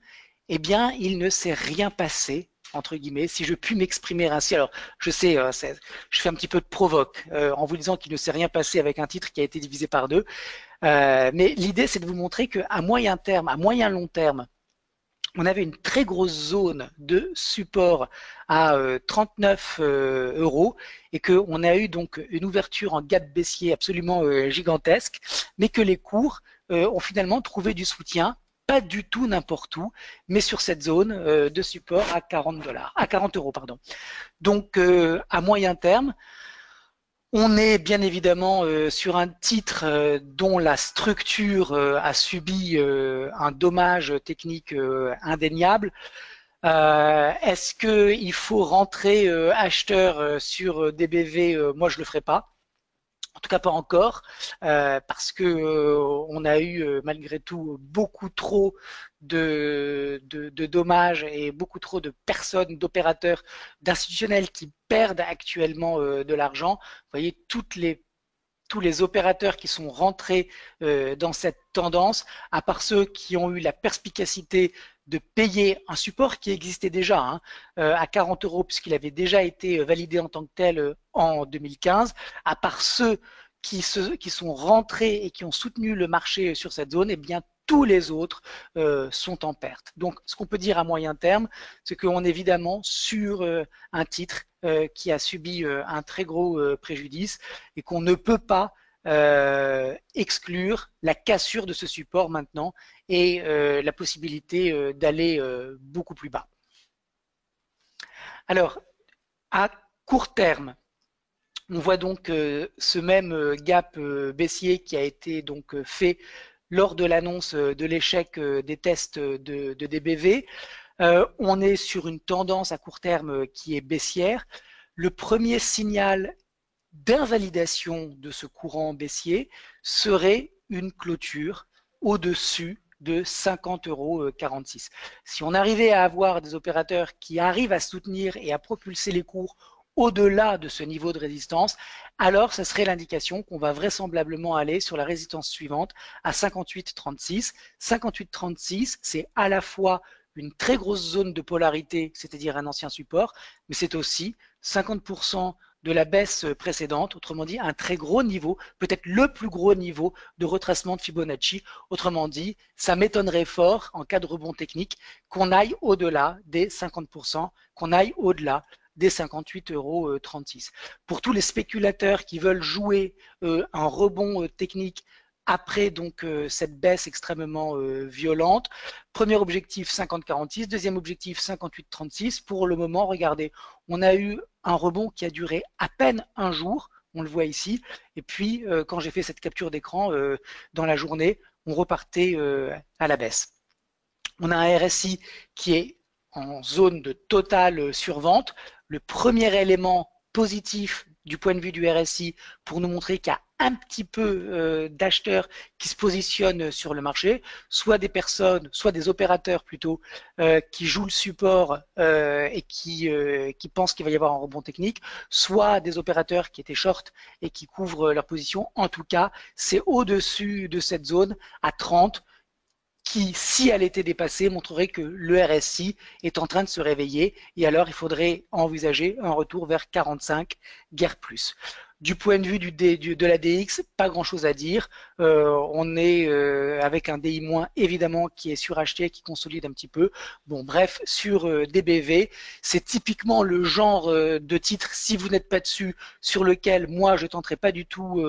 eh bien, il ne s'est rien passé, entre guillemets, si je puis m'exprimer ainsi. Alors, je sais, je fais un petit peu de provoque en vous disant qu'il ne s'est rien passé avec un titre qui a été divisé par deux. Mais l'idée, c'est de vous montrer qu'à moyen terme, à moyen long terme, on avait une très grosse zone de support à 39 euros et qu'on a eu donc une ouverture en gap baissier absolument gigantesque, mais que les cours ont finalement trouvé du soutien, pas du tout n'importe où, mais sur cette zone de support à 40 dollars, à 40 euros, pardon. Donc à moyen terme, on est bien évidemment sur un titre dont la structure a subi un dommage technique indéniable. Est-ce qu'il faut rentrer acheteur sur DBV? Moi, je ne le ferai pas. En tout cas, pas encore, parce que on a eu malgré tout beaucoup trop de dommages et beaucoup trop de personnes, d'opérateurs, d'institutionnels qui perdent actuellement de l'argent. Vous voyez, tous les opérateurs qui sont rentrés dans cette tendance, à part ceux qui ont eu la perspicacité de payer un support qui existait déjà à 40 euros puisqu'il avait déjà été validé en tant que tel en 2015, à part ceux qui sont rentrés et qui ont soutenu le marché sur cette zone, eh bien tous les autres sont en perte. Donc ce qu'on peut dire à moyen terme, c'est qu'on est évidemment sur un titre qui a subi un très gros préjudice et qu'on ne peut pas exclure la cassure de ce support maintenant et la possibilité d'aller beaucoup plus bas. Alors, à court terme, on voit donc ce même gap baissier qui a été donc fait lors de l'annonce de l'échec des tests de DBV. On est sur une tendance à court terme qui est baissière. Le premier signal d'invalidation de ce courant baissier serait une clôture au-dessus de 50,46 €. Si on arrivait à avoir des opérateurs qui arrivent à soutenir et à propulser les cours au-delà de ce niveau de résistance, alors ça serait l'indication qu'on va vraisemblablement aller sur la résistance suivante à 58,36. 58,36, c'est à la fois une très grosse zone de polarité, c'est-à-dire un ancien support, mais c'est aussi 50% de la baisse précédente, autrement dit un très gros niveau, peut-être le plus gros niveau de retracement de Fibonacci. Autrement dit, ça m'étonnerait fort en cas de rebond technique qu'on aille au-delà des 50%, qu'on aille au-delà des 58,36 €. Pour tous les spéculateurs qui veulent jouer un rebond technique après donc cette baisse extrêmement violente, premier objectif 50,46, deuxième objectif 58,36. Pour le moment, regardez, on a eu un rebond qui a duré à peine un jour, on le voit ici, et puis quand j'ai fait cette capture d'écran dans la journée, on repartait à la baisse. On a un RSI qui est en zone de totale survente. Le premier élément positif du point de vue du RSI pour nous montrer qu'il y a un petit peu d'acheteurs qui se positionnent sur le marché, soit des personnes, soit des opérateurs plutôt, qui jouent le support et qui pensent qu'il va y avoir un rebond technique, soit des opérateurs qui étaient short et qui couvrent leur position. En tout cas, c'est au-dessus de cette zone à 30 qui, si elle était dépassée, montrerait que le RSI est en train de se réveiller et alors il faudrait envisager un retour vers 45, guère plus. Du point de vue de la DX, pas grand chose à dire. On est avec un DI- évidemment qui est suracheté, qui consolide un petit peu. Bon, bref, sur DBV, c'est typiquement le genre de titre, si vous n'êtes pas dessus, sur lequel moi je tenterai pas du tout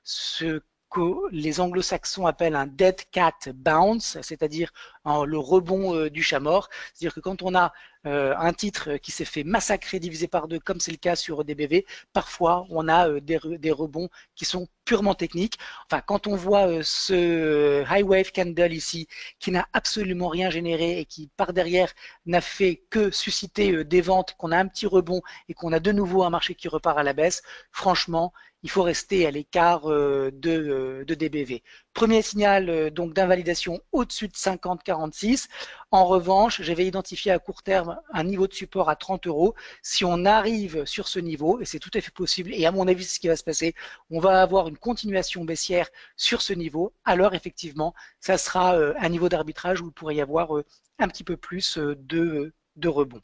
ce que les anglo-saxons appellent un dead cat bounce, c'est-à-dire le rebond du chat mort. C'est-à-dire que quand on a un titre qui s'est fait massacrer, divisé par deux, comme c'est le cas sur DBV, parfois on a des rebonds qui sont purement techniques. Enfin, quand on voit ce high wave candle ici, qui n'a absolument rien généré et qui par derrière n'a fait que susciter des ventes, qu'on a un petit rebond et qu'on a de nouveau un marché qui repart à la baisse, franchement, il faut rester à l'écart de DBV. Premier signal donc d'invalidation au-dessus de 50,46. En revanche, j'avais identifié à court terme un niveau de support à 30 euros. Si on arrive sur ce niveau, et c'est tout à fait possible, et à mon avis c'est ce qui va se passer, on va avoir une continuation baissière sur ce niveau, alors effectivement, ça sera un niveau d'arbitrage où il pourrait y avoir un petit peu plus de rebond.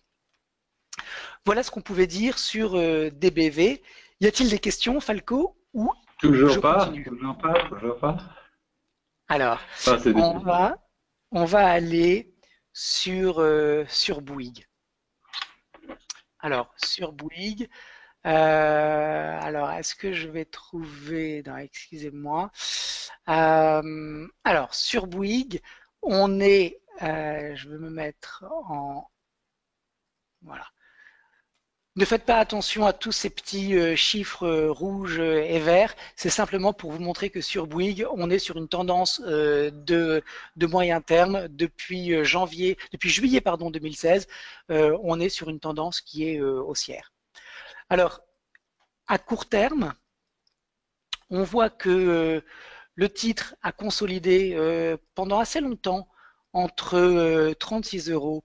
Voilà ce qu'on pouvait dire sur DBV. Y a-t-il des questions, Falco, ou je continue? Toujours pas. Alors, Ah, c'est on difficile. va, on va aller sur Bouygues. Alors, sur Bouygues, alors, est-ce que je vais trouver... Non, excusez-moi. Alors, sur Bouygues, on est... je vais me mettre en... Voilà. Ne faites pas attention à tous ces petits chiffres rouges et verts. C'est simplement pour vous montrer que sur Bouygues, on est sur une tendance de moyen terme depuis juillet pardon 2016. On est sur une tendance qui est haussière. Alors, à court terme, on voit que le titre a consolidé pendant assez longtemps entre 36 euros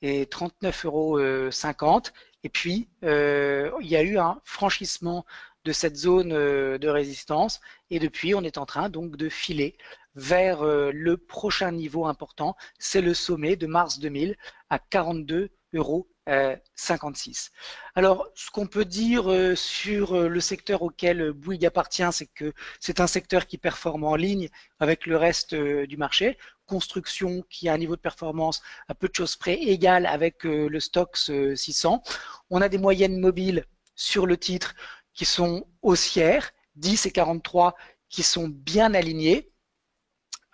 et 39,50 €. Et puis, il y a eu un franchissement de cette zone de résistance. Et depuis, on est en train donc de filer vers le prochain niveau important. C'est le sommet de mars 2000 à 42,56 €. Alors, ce qu'on peut dire sur le secteur auquel Bouygues appartient, c'est que c'est un secteur qui performe en ligne avec le reste du marché. Construction qui a un niveau de performance à peu de choses près égal avec le Stoxx 600. On a des moyennes mobiles sur le titre qui sont haussières, 10 et 43 qui sont bien alignées.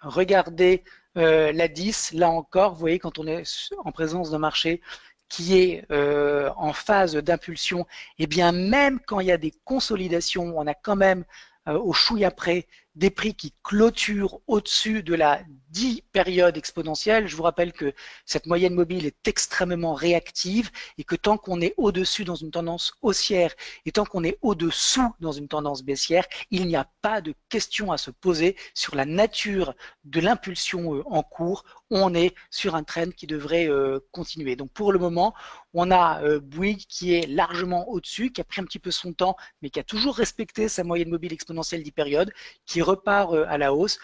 Regardez la 10, là encore, vous voyez quand on est en présence d'un marché qui est en phase d'impulsion, et bien même quand il y a des consolidations, on a quand même au chouille après des prix qui clôturent au-dessus de la 10 période exponentielle. Je vous rappelle que cette moyenne mobile est extrêmement réactive et que tant qu'on est au-dessus dans une tendance haussière et tant qu'on est au-dessous dans une tendance baissière, il n'y a pas de question à se poser sur la nature de l'impulsion en cours. On est sur un trend qui devrait continuer. Donc pour le moment, on a Bouygues qui est largement au-dessus, qui a pris un petit peu son temps, mais qui a toujours respecté sa moyenne mobile exponentielle 10 périodes, qui repart à la hausse.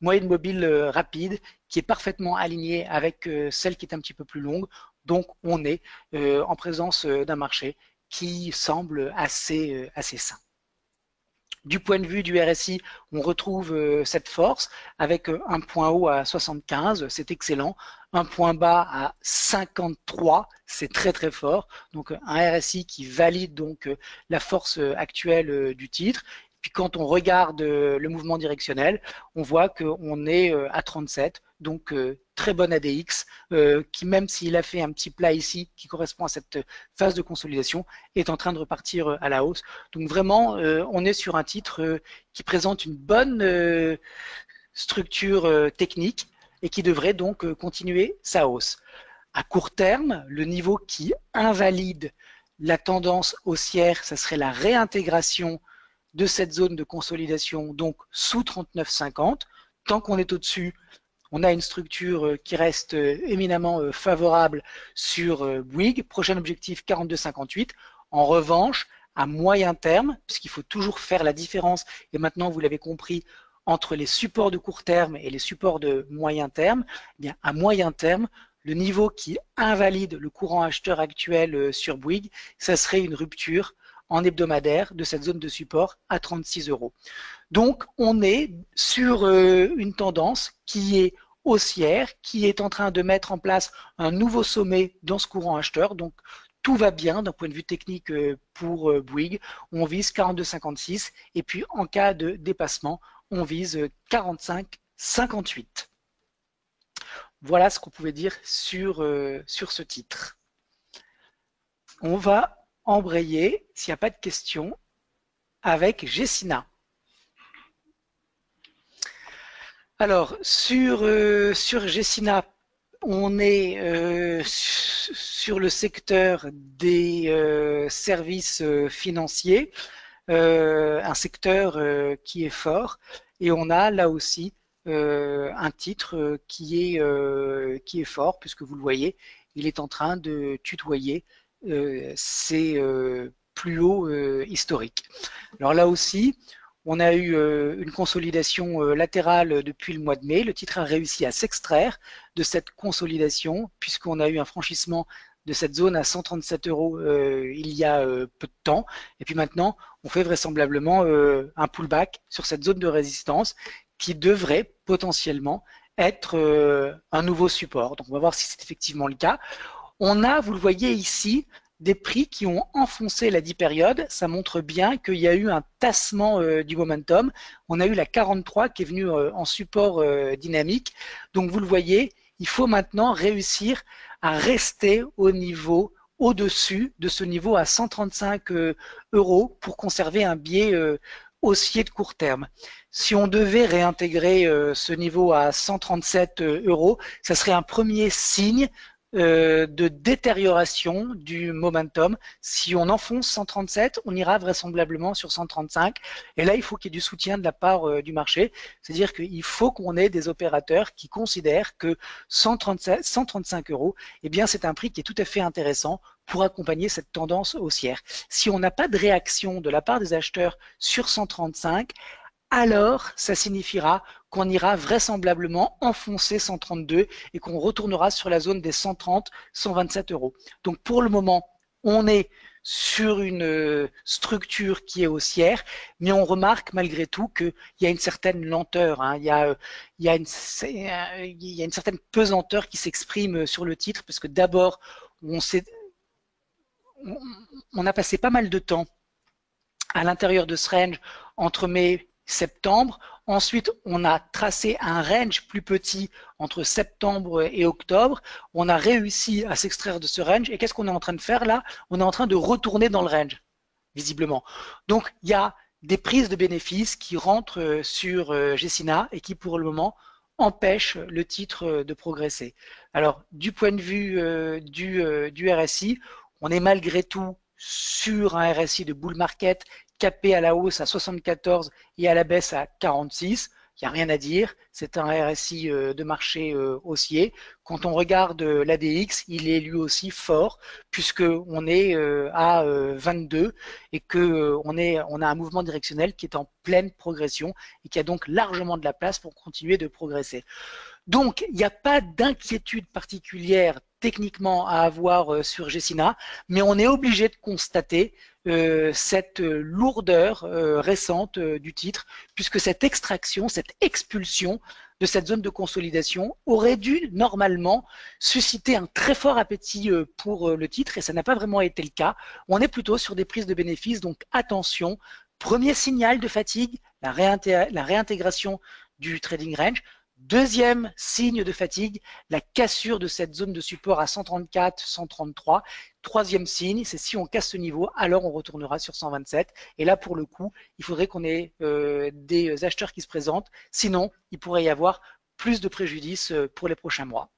Moyenne mobile rapide, qui est parfaitement alignée avec celle qui est un petit peu plus longue. Donc on est en présence d'un marché qui semble assez sain. Du point de vue du RSI, on retrouve cette force avec un point haut à 75, c'est excellent, un point bas à 53, c'est très très fort. Donc un RSI qui valide donc la force actuelle du titre. Puis quand on regarde le mouvement directionnel, on voit qu'on est à 37, donc très bon ADX, qui même s'il a fait un petit plat ici qui correspond à cette phase de consolidation, est en train de repartir à la hausse. Donc vraiment, on est sur un titre qui présente une bonne structure technique et qui devrait donc continuer sa hausse. À court terme, le niveau qui invalide la tendance haussière, ça serait la réintégration de cette zone de consolidation, donc sous 39,50. Tant qu'on est au-dessus, on a une structure qui reste éminemment favorable sur Bouygues. Prochain objectif 42,58. En revanche, à moyen terme, puisqu'il faut toujours faire la différence, et maintenant vous l'avez compris, entre les supports de court terme et les supports de moyen terme, eh bien à moyen terme, le niveau qui invalide le courant acheteur actuel sur Bouygues, ça serait une rupture en hebdomadaire de cette zone de support à 36 euros. Donc, on est sur une tendance qui est haussière, qui est en train de mettre en place un nouveau sommet dans ce courant acheteur. Donc, tout va bien d'un point de vue technique pour Bouygues. On vise 42,56 et puis en cas de dépassement, on vise 45,58. Voilà ce qu'on pouvait dire sur ce titre. On va embrayer, s'il n'y a pas de questions, avec Gecina. Alors, sur Gecina, on est sur le secteur des services financiers, un secteur qui est fort, et on a là aussi un titre qui est fort, puisque vous le voyez, il est en train de tutoyer ses plus hauts historiques. Alors là aussi, on a eu une consolidation latérale depuis le mois de mai. Le titre a réussi à s'extraire de cette consolidation puisqu'on a eu un franchissement de cette zone à 137 euros il y a peu de temps. Et puis maintenant, on fait vraisemblablement un pullback sur cette zone de résistance qui devrait potentiellement être un nouveau support. Donc on va voir si c'est effectivement le cas. On a, vous le voyez ici, des prix qui ont enfoncé la 10 périodes. Ça montre bien qu'il y a eu un tassement du momentum. On a eu la 43 qui est venue en support dynamique. Donc vous le voyez, il faut maintenant réussir à rester au niveau au-dessus de ce niveau à 135 euros pour conserver un biais haussier de court terme. Si on devait réintégrer ce niveau à 137 euros, ça serait un premier signe de détérioration du momentum. Si on enfonce 137, on ira vraisemblablement sur 135. Et là, il faut qu'il y ait du soutien de la part du marché. C'est-à-dire qu'il faut qu'on ait des opérateurs qui considèrent que 135 euros, eh bien, c'est un prix qui est tout à fait intéressant pour accompagner cette tendance haussière. Si on n'a pas de réaction de la part des acheteurs sur 135, alors ça signifiera qu'on ira vraisemblablement enfoncer 132 et qu'on retournera sur la zone des 130, 127 euros. Donc pour le moment, on est sur une structure qui est haussière, mais on remarque malgré tout qu'il y a une certaine lenteur, hein. Il y a une certaine pesanteur qui s'exprime sur le titre, parce que d'abord, on a passé pas mal de temps à l'intérieur de ce range entre mai septembre. Ensuite, on a tracé un range plus petit entre septembre et octobre. On a réussi à s'extraire de ce range. Et qu'est-ce qu'on est en train de faire là? On est en train de retourner dans le range, visiblement. Donc, il y a des prises de bénéfices qui rentrent sur Gecina et qui, pour le moment, empêchent le titre de progresser. Alors, du point de vue du RSI, on est malgré tout sur un RSI de bull market capé à la hausse à 74 et à la baisse à 46. Il n'y a rien à dire, c'est un RSI de marché haussier. Quand on regarde l'ADX, il est lui aussi fort puisqu'on est à 22 et qu'on a un mouvement directionnel qui est en pleine progression et qui a donc largement de la place pour continuer de progresser. Donc, il n'y a pas d'inquiétude particulière techniquement à avoir sur Gecina, mais on est obligé de constater cette lourdeur récente du titre, puisque cette extraction, cette expulsion de cette zone de consolidation aurait dû normalement susciter un très fort appétit pour le titre, et ça n'a pas vraiment été le cas. On est plutôt sur des prises de bénéfices, donc attention. Premier signal de fatigue, la réintégration du trading range. Deuxième signe de fatigue, la cassure de cette zone de support à 134, 133. Troisième signe, c'est si on casse ce niveau, alors on retournera sur 127. Et là, pour le coup, il faudrait qu'on ait des acheteurs qui se présentent. Sinon, il pourrait y avoir plus de préjudice pour les prochains mois.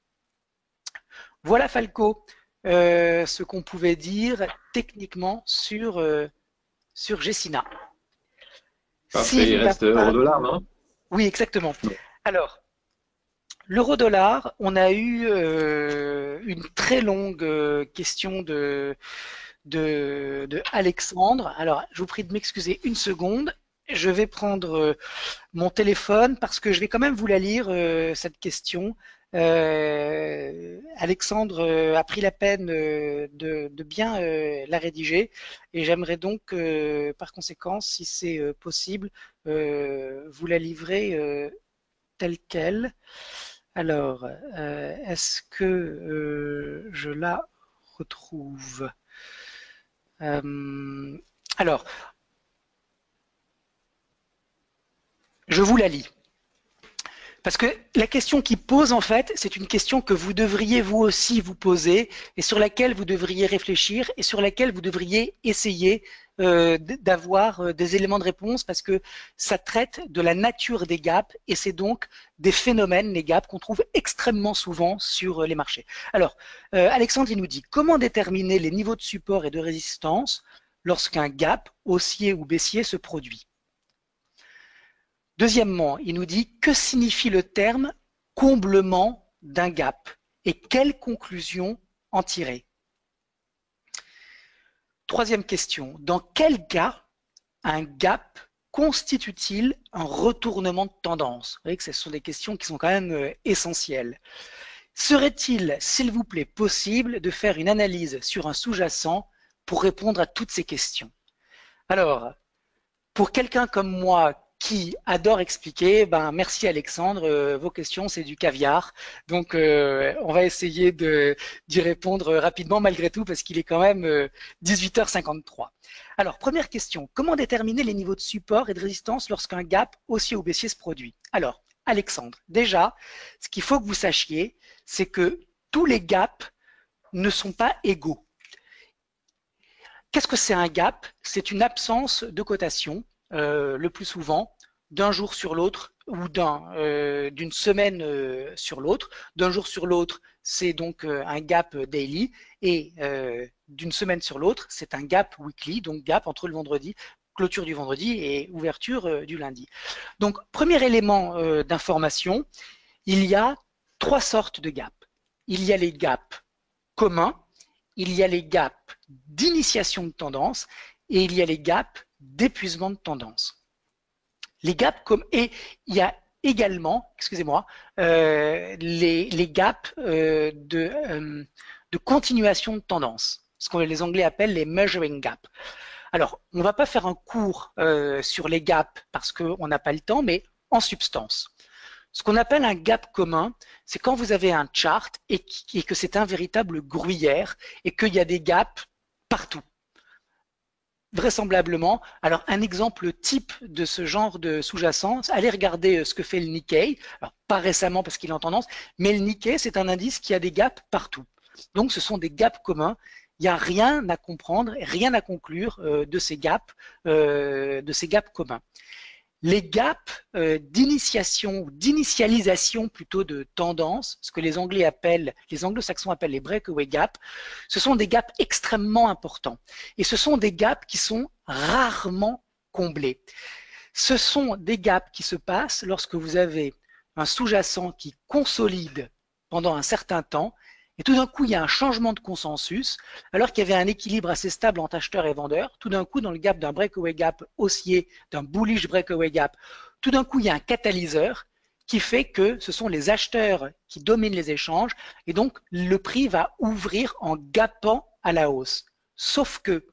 Voilà Falco, ce qu'on pouvait dire techniquement sur Gessina. Parfait, il S'il n'a reste pas... euro-dollar, non? Oui, exactement. Non. Alors, l'euro-dollar, on a eu une très longue question de Alexandre. Alors, je vous prie de m'excuser une seconde. Je vais prendre mon téléphone parce que je vais quand même vous la lire, cette question. Alexandre a pris la peine de bien la rédiger et j'aimerais donc, par conséquent, si c'est possible, vous la livrer telle quelle. Alors, est-ce que je la retrouve? Euh, alors, je vous la lis. Parce que la question qu'il pose, en fait, c'est une question que vous devriez vous aussi vous poser et sur laquelle vous devriez réfléchir et sur laquelle vous devriez essayer d'avoir des éléments de réponse parce que ça traite de la nature des gaps et c'est donc des phénomènes, les gaps, qu'on trouve extrêmement souvent sur les marchés. Alors, Alexandre, il nous dit comment déterminer les niveaux de support et de résistance lorsqu'un gap haussier ou baissier se produit. Deuxièmement, il nous dit que signifie le terme comblement d'un gap et quelles conclusions en tirer. Troisième question, dans quel cas un gap constitue-t-il un retournement de tendance? Vous voyez que ce sont des questions qui sont quand même essentielles. Serait-il, s'il vous plaît, possible de faire une analyse sur un sous-jacent pour répondre à toutes ces questions? Alors, pour quelqu'un comme moi qui adore expliquer, ben merci Alexandre, vos questions c'est du caviar. Donc on va essayer d'y répondre rapidement malgré tout parce qu'il est quand même 18h53. Alors première question, comment déterminer les niveaux de support et de résistance lorsqu'un gap haussier ou baissier se produit? Alors Alexandre, déjà, ce qu'il faut que vous sachiez, c'est que tous les gaps ne sont pas égaux. Qu'est-ce que c'est un gap? C'est une absence de cotation, le plus souvent, d'un jour sur l'autre ou d'une semaine sur l'autre. D'un jour sur l'autre, c'est donc un gap daily et d'une semaine sur l'autre, c'est un gap weekly, donc gap entre le vendredi, clôture du vendredi et ouverture du lundi. Donc, premier élément d'information, il y a trois sortes de gaps. Il y a les gaps communs, il y a les gaps d'initiation de tendance et il y a les gaps d'épuisement de tendance. Les gaps comme et il y a également, excusez-moi, les gaps de continuation de tendance, ce que les Anglais appellent les measuring gaps. Alors, on ne va pas faire un cours sur les gaps parce qu'on n'a pas le temps, mais en substance. Ce qu'on appelle un gap commun, c'est quand vous avez un chart et que c'est un véritable gruyère et qu'il y a des gaps partout. Vraisemblablement, alors un exemple type de ce genre de sous-jacent, allez regarder ce que fait le Nikkei, alors pas récemment parce qu'il est en tendance, mais le Nikkei c'est un indice qui a des gaps partout. Donc ce sont des gaps communs, il n'y a rien à comprendre, rien à conclure de ces gaps communs. Les gaps d'initiation ou d'initialisation plutôt de tendance, ce que les anglo-saxons appellent les breakaway gaps, ce sont des gaps extrêmement importants. Et ce sont des gaps qui sont rarement comblés. Ce sont des gaps qui se passent lorsque vous avez un sous-jacent qui consolide pendant un certain temps et tout d'un coup, il y a un changement de consensus, alors qu'il y avait un équilibre assez stable entre acheteurs et vendeurs. Tout d'un coup, dans le gap d'un breakaway gap haussier, d'un bullish breakaway gap, tout d'un coup, il y a un catalyseur qui fait que ce sont les acheteurs qui dominent les échanges et donc le prix va ouvrir en gapant à la hausse. Sauf que,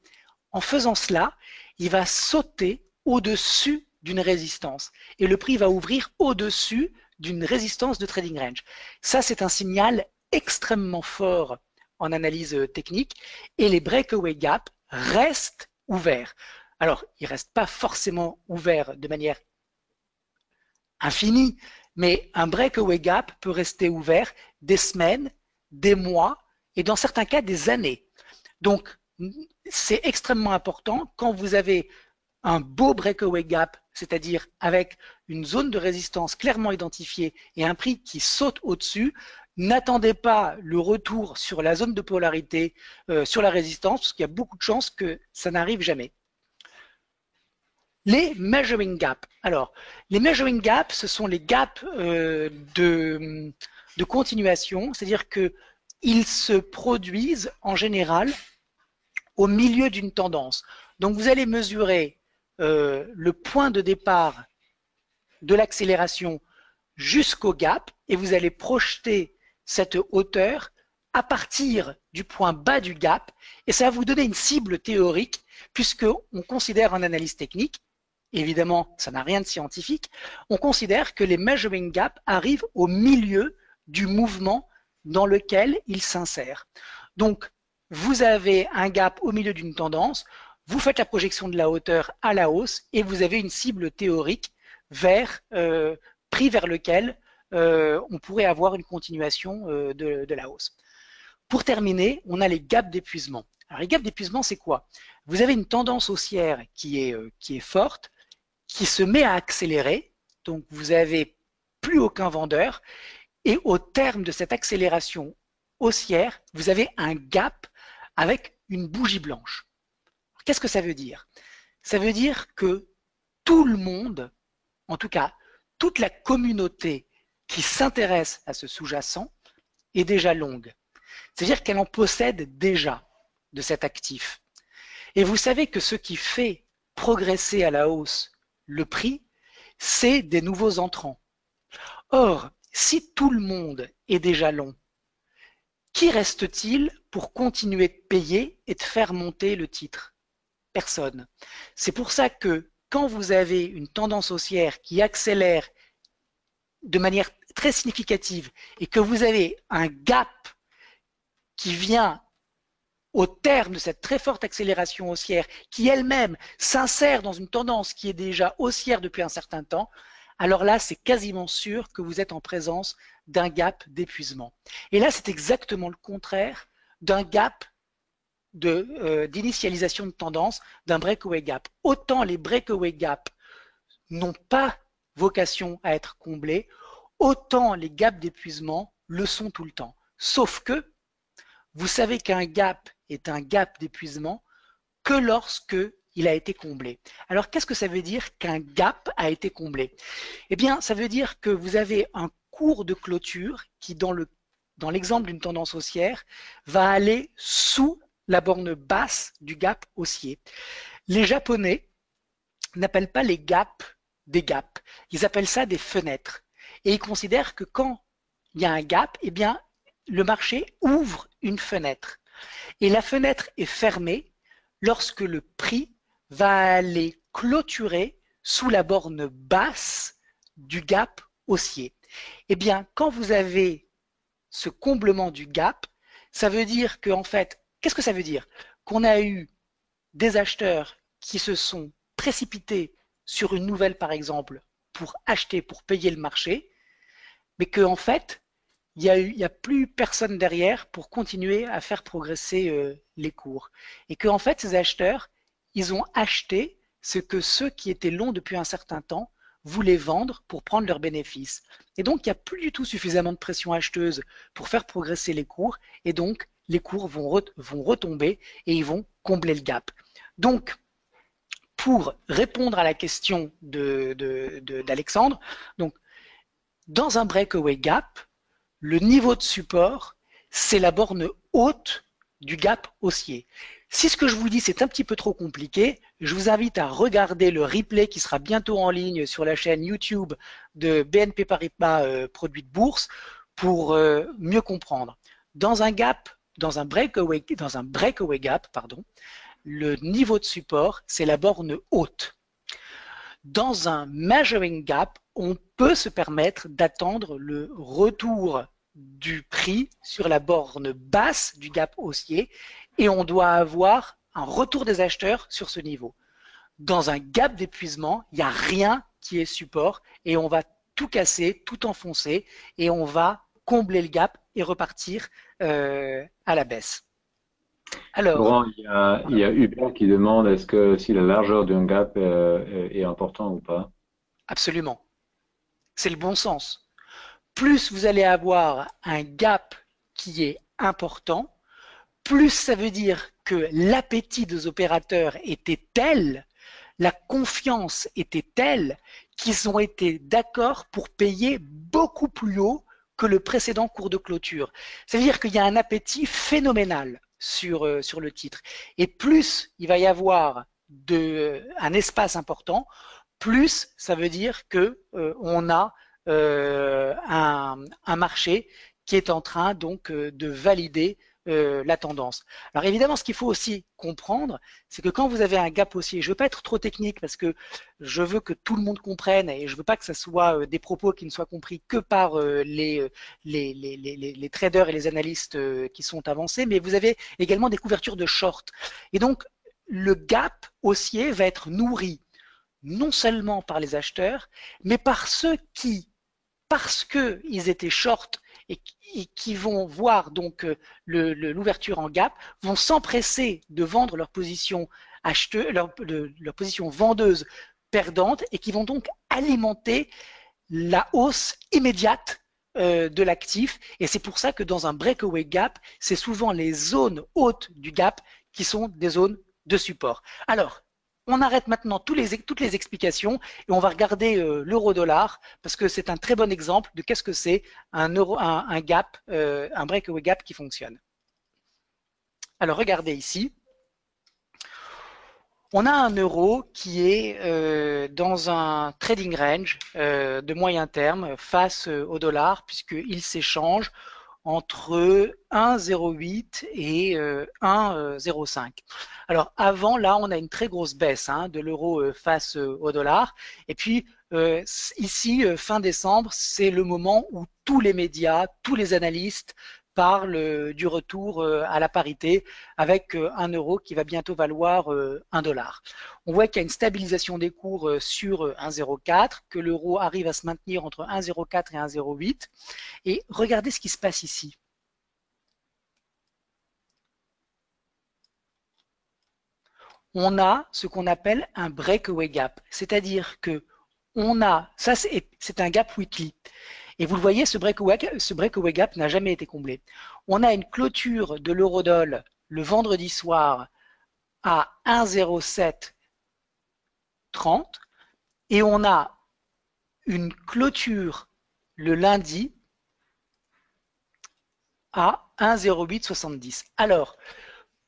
en faisant cela, il va sauter au-dessus d'une résistance et le prix va ouvrir au-dessus d'une résistance de trading range. Ça, c'est un signal extrêmement fort en analyse technique et les breakaway gaps restent ouverts. Alors, ils ne restent pas forcément ouverts de manière infinie, mais un breakaway gap peut rester ouvert des semaines, des mois et dans certains cas des années. Donc, c'est extrêmement important quand vous avez un beau breakaway gap, c'est-à-dire avec une zone de résistance clairement identifiée et un prix qui saute au-dessus, n'attendez pas le retour sur la zone de polarité, sur la résistance, parce qu'il y a beaucoup de chances que ça n'arrive jamais. Les measuring gaps. Alors, les measuring gaps, ce sont les gaps de continuation, c'est-à-dire qu'ils se produisent en général au milieu d'une tendance. Donc, vous allez mesurer le point de départ de l'accélération jusqu'au gap et vous allez projeter cette hauteur à partir du point bas du gap et ça va vous donner une cible théorique puisqu'on considère en analyse technique, évidemment ça n'a rien de scientifique, on considère que les measuring gaps arrivent au milieu du mouvement dans lequel ils s'insèrent. Donc vous avez un gap au milieu d'une tendance, vous faites la projection de la hauteur à la hausse et vous avez une cible théorique prix vers lequel on pourrait avoir une continuation de la hausse. Pour terminer, on a les gaps d'épuisement. Alors les gaps d'épuisement, c'est quoi? Vous avez une tendance haussière qui est forte, qui se met à accélérer, donc vous n'avez plus aucun vendeur, et au terme de cette accélération haussière, vous avez un gap avec une bougie blanche. Qu'est-ce que ça veut dire? Ça veut dire que tout le monde, en tout cas toute la communauté qui s'intéresse à ce sous-jacent est déjà longue. C'est-à-dire qu'elle en possède déjà de cet actif. Et vous savez que ce qui fait progresser à la hausse le prix, c'est des nouveaux entrants. Or, si tout le monde est déjà long, qui reste-t-il pour continuer de payer et de faire monter le titre? Personne. C'est pour ça que quand vous avez une tendance haussière qui accélère de manière très significative et que vous avez un gap qui vient au terme de cette très forte accélération haussière qui elle-même s'insère dans une tendance qui est déjà haussière depuis un certain temps, alors là, c'est quasiment sûr que vous êtes en présence d'un gap d'épuisement. Et là, c'est exactement le contraire d'un gap d'initialisation de tendance, d'un breakaway gap. Autant les breakaway gaps n'ont pas vocation à être comblés, autant les gaps d'épuisement le sont tout le temps. Sauf que vous savez qu'un gap est un gap d'épuisement que lorsque il a été comblé. Alors qu'est-ce que ça veut dire qu'un gap a été comblé? Eh bien, ça veut dire que vous avez un cours de clôture qui, dans l'exemple d'une tendance haussière, va aller sous la borne basse du gap haussier. Les Japonais n'appellent pas les gaps des gaps, ils appellent ça des fenêtres. Et ils considèrent que quand il y a un gap, eh bien, le marché ouvre une fenêtre. Et la fenêtre est fermée lorsque le prix va aller clôturer sous la borne basse du gap haussier. Eh bien, quand vous avez ce comblement du gap, ça veut dire qu'en fait, qu'est-ce que ça veut dire? Qu'on a eu des acheteurs qui se sont précipités sur une nouvelle, par exemple, pour acheter, pour payer le marché, mais qu'en fait, il n'y a plus personne derrière pour continuer à faire progresser les cours. Et qu'en fait, ces acheteurs, ils ont acheté ce que ceux qui étaient longs depuis un certain temps voulaient vendre pour prendre leurs bénéfices. Et donc, il n'y a plus du tout suffisamment de pression acheteuse pour faire progresser les cours. Et donc, les cours vont retomber et ils vont combler le gap. Donc, pour répondre à la question d'Alexandre, donc, dans un breakaway gap, le niveau de support, c'est la borne haute du gap haussier. Si ce que je vous dis c'est un petit peu trop compliqué, je vous invite à regarder le replay qui sera bientôt en ligne sur la chaîne YouTube de BNP Paribas Produits de Bourse pour mieux comprendre. Dans un breakaway gap, le niveau de support, c'est la borne haute. Dans un measuring gap, on peut se permettre d'attendre le retour du prix sur la borne basse du gap haussier et on doit avoir un retour des acheteurs sur ce niveau. Dans un gap d'épuisement, il n'y a rien qui est support et on va tout casser, tout enfoncer et on va combler le gap et repartir à la baisse. Alors, Laurent, il y a Hubert qui demande est-ce que si la largeur d'un gap est important ou pas? absolument. C'est le bon sens. plus vous allez avoir un gap qui est important, plus ça veut dire que l'appétit des opérateurs était tel, la confiance était telle qu'ils ont été d'accord pour payer beaucoup plus haut que le précédent cours de clôture. Ça veut dire qu'il y a un appétit phénoménal sur le titre. Et plus il va y avoir un espace important, plus ça veut dire que on a un marché qui est en train donc de valider la tendance. Alors évidemment, ce qu'il faut aussi comprendre, c'est que quand vous avez un gap haussier, je ne veux pas être trop technique parce que je veux que tout le monde comprenne et je ne veux pas que ce soit des propos qui ne soient compris que par les traders et les analystes qui sont avancés, mais vous avez également des couvertures de short. Et donc, le gap haussier va être nourri non seulement par les acheteurs, mais par ceux qui, parce qu'ils étaient short et qui vont voir donc l'ouverture en gap, vont s'empresser de vendre leur position leur position vendeuse perdante et qui vont donc alimenter la hausse immédiate de l'actif. Et c'est pour ça que dans un breakaway gap, c'est souvent les zones hautes du gap qui sont des zones de support. Alors, on arrête maintenant toutes les explications et on va regarder l'euro-dollar parce que c'est un très bon exemple de qu'est-ce que c'est un gap, un breakaway gap qui fonctionne. Alors regardez ici, on a un euro qui est dans un trading range de moyen terme face au dollar puisqu'il s'échange entre 1,08 et 1,05. Alors avant, là, on a une très grosse baisse de l'euro face au dollar. Et puis ici, fin décembre, c'est le moment où tous les médias, tous les analystes parlent du retour à la parité avec un euro qui va bientôt valoir 1 dollar. On voit qu'il y a une stabilisation des cours sur 1,04, que l'euro arrive à se maintenir entre 1,04 et 1,08. Et regardez ce qui se passe ici. On a ce qu'on appelle un breakaway gap, c'est-à-dire que on a, ça c'est un gap weekly. Et vous le voyez, ce breakaway gap n'a jamais été comblé. On a une clôture de l'eurodoll le vendredi soir à 1,0730 et on a une clôture le lundi à 1,0870. Alors,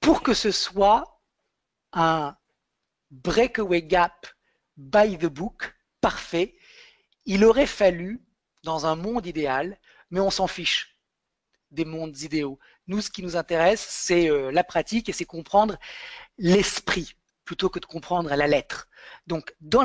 pour que ce soit un breakaway gap by the book parfait, il aurait fallu, dans un monde idéal, mais on s'en fiche des mondes idéaux. Nous, ce qui nous intéresse, c'est la pratique et c'est comprendre l'esprit plutôt que de comprendre la lettre. Donc, dans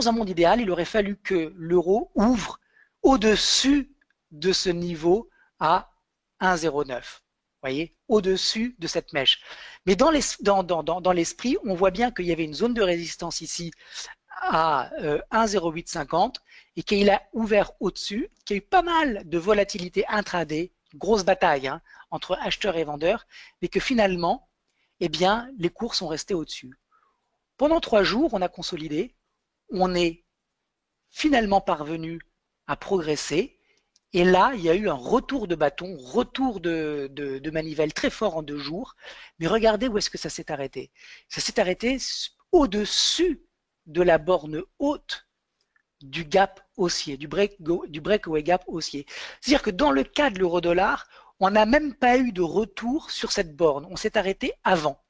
un monde idéal, il aurait fallu que l'euro ouvre au-dessus de ce niveau à 1,09. Voyez, au-dessus de cette mèche. Mais dans l'esprit, on voit bien qu'il y avait une zone de résistance ici à 1,0850 et qu'il a ouvert au-dessus, qu'il y a eu pas mal de volatilité intraday, grosse bataille entre acheteurs et vendeurs, mais que finalement, eh bien, les cours sont restés au-dessus. Pendant 3 jours, on a consolidé, on est finalement parvenu à progresser. Et là, il y a eu un retour de bâton, retour de manivelle très fort en 2 jours. Mais regardez où est-ce que ça s'est arrêté. Ça s'est arrêté au-dessus de la borne haute du gap haussier, du breakaway gap haussier. C'est-à-dire que dans le cas de l'euro-dollar, on n'a même pas eu de retour sur cette borne. On s'est arrêté avant.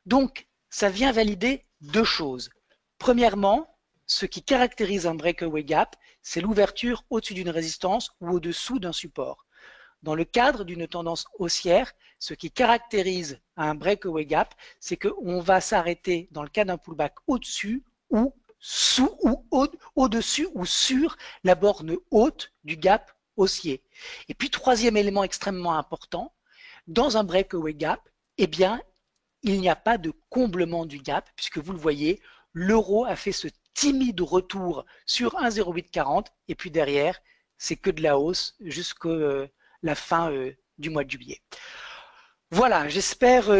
Donc, ça vient valider 2 choses. Premièrement, ce qui caractérise un breakaway gap, c'est l'ouverture au-dessus d'une résistance ou au-dessous d'un support. Dans le cadre d'une tendance haussière, ce qui caractérise un breakaway gap, c'est qu'on va s'arrêter dans le cas d'un pullback au-dessus ou au-dessus ou sur la borne haute du gap haussier. Et puis, troisième élément extrêmement important, dans un breakaway gap, eh bien, il n'y a pas de comblement du gap, puisque vous le voyez, l'euro a fait ce timide retour sur 1,0840 et puis derrière, c'est que de la hausse jusqu'à la fin du mois de juillet. Voilà, j'espère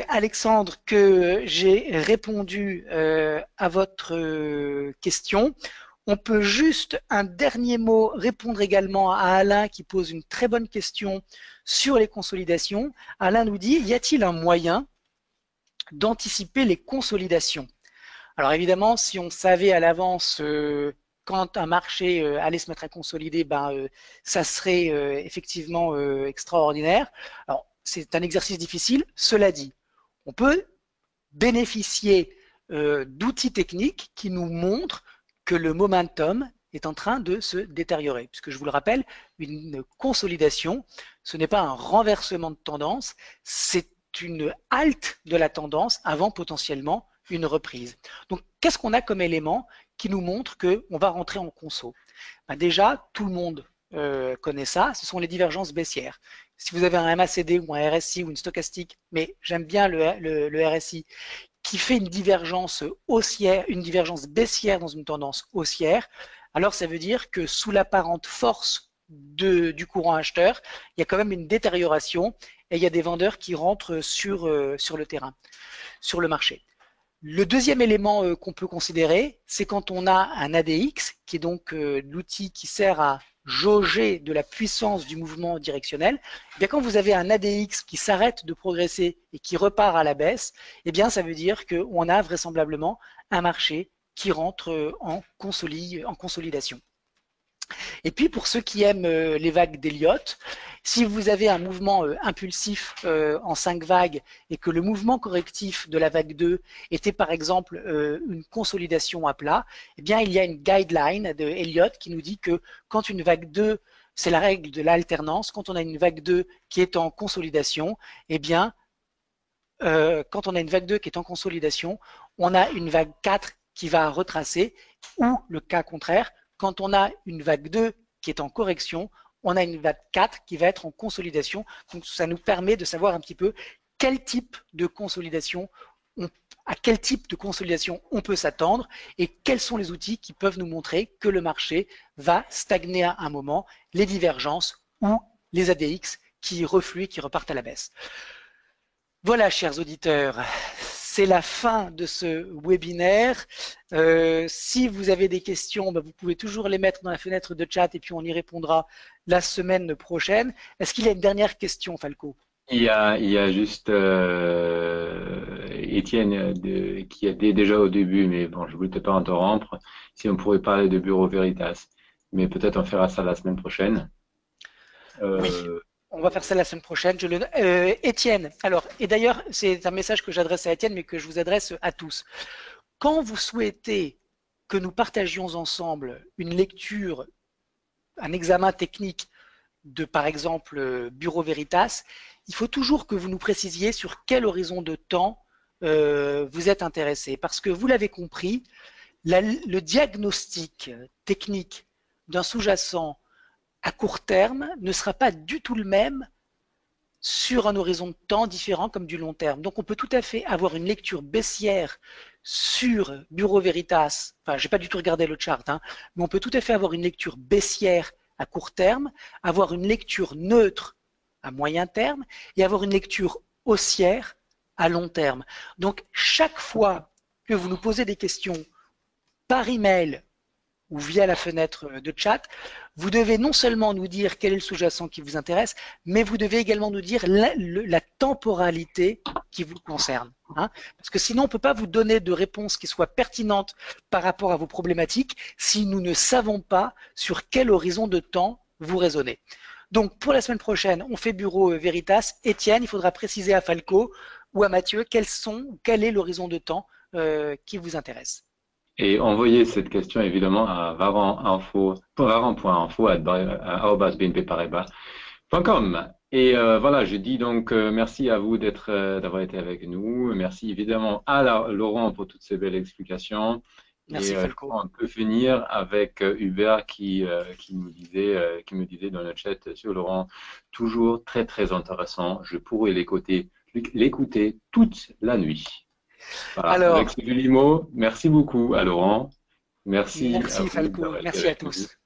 Alexandre que j'ai répondu à votre question. On peut juste un dernier mot répondre également à Alain qui pose une très bonne question sur les consolidations. Alain nous dit, y a-t-il un moyen d'anticiper les consolidations? Alors évidemment, si on savait à l'avance quand un marché allait se mettre à consolider, ça serait effectivement extraordinaire. Alors c'est un exercice difficile, cela dit. On peut bénéficier d'outils techniques qui nous montrent que le momentum est en train de se détériorer. Puisque je vous le rappelle, une consolidation, ce n'est pas un renversement de tendance, c'est une halte de la tendance avant potentiellement une reprise. Donc, qu'est-ce qu'on a comme élément qui nous montre qu'on va rentrer en conso? Déjà, tout le monde connaît ça, ce sont les divergences baissières. Si vous avez un MACD ou un RSI ou une stochastique, mais j'aime bien le RSI, qui fait une divergence haussière, une divergence baissière dans une tendance haussière, alors ça veut dire que sous l'apparente force du courant acheteur, il y a quand même une détérioration et il y a des vendeurs qui rentrent sur le terrain, sur le marché. Le deuxième élément qu'on peut considérer, c'est quand on a un ADX, qui est donc l'outil qui sert à jauger de la puissance du mouvement directionnel. Eh bien, quand vous avez un ADX qui s'arrête de progresser et qui repart à la baisse, eh bien, ça veut dire qu'on a vraisemblablement un marché qui rentre en consolidation. Et puis pour ceux qui aiment les vagues d'Elliott, si vous avez un mouvement impulsif en 5 vagues et que le mouvement correctif de la vague 2 était par exemple une consolidation à plat, eh bien il y a une guideline de Elliott qui nous dit que quand une vague 2, c'est la règle de l'alternance, quand on a une vague 2 qui est en consolidation, eh bien quand on a une vague 2 qui est en consolidation, on a une vague 4 qui va retracer, ou le cas contraire, quand on a une vague 2 qui est en correction, on a une vague 4 qui va être en consolidation. Donc ça nous permet de savoir un petit peu quel type de consolidation, à quel type de consolidation on peut s'attendre et quels sont les outils qui peuvent nous montrer que le marché va stagner à un moment, les divergences ou les ADX qui refluent et qui repartent à la baisse. Voilà, chers auditeurs, c'est la fin de ce webinaire. Si vous avez des questions, vous pouvez toujours les mettre dans la fenêtre de chat et puis on y répondra la semaine prochaine. Est-ce qu'il y a une dernière question, Falco? Il y a juste Étienne qui a déjà au début, mais bon, je voulais pas interrompre, si on pourrait parler de Bureau Veritas. Mais peut-être on fera ça la semaine prochaine. Oui. On va faire ça la semaine prochaine. Étienne, alors, et d'ailleurs, c'est un message que j'adresse à Étienne, mais que je vous adresse à tous. Quand vous souhaitez que nous partagions ensemble une lecture, un examen technique de, par exemple, Bureau Veritas, il faut toujours que vous nous précisiez sur quel horizon de temps vous êtes intéressé. Parce que vous l'avez compris, le diagnostic technique d'un sous-jacent à court terme ne sera pas du tout le même sur un horizon de temps différent comme du long terme. Donc on peut tout à fait avoir une lecture baissière sur Bureau Veritas, enfin j'ai pas du tout regardé le chart, mais on peut tout à fait avoir une lecture baissière à court terme, avoir une lecture neutre à moyen terme et avoir une lecture haussière à long terme. Donc chaque fois que vous nous posez des questions par email ou via la fenêtre de chat, vous devez non seulement nous dire quel est le sous-jacent qui vous intéresse, mais vous devez également nous dire la temporalité qui vous concerne. Parce que sinon, on ne peut pas vous donner de réponse qui soit pertinente par rapport à vos problématiques si nous ne savons pas sur quel horizon de temps vous raisonnez. Donc, pour la semaine prochaine, on fait Bureau Veritas. Étienne, il faudra préciser à Falco ou à Mathieu quel est l'horizon de temps qui vous intéresse. Et envoyez cette question évidemment à varan.info@bnpparibas.com. Et voilà, je dis donc merci à vous d'avoir été avec nous. Merci évidemment à Laurent pour toutes ces belles explications. Merci, Falco. On peut finir avec Hubert qui me disait dans le chat sur Laurent, toujours très très intéressant. Je pourrais l'écouter toute la nuit. Voilà. Alors, Avec ces jolis mots, merci beaucoup à Laurent. Merci à vous Falco. Merci à tous.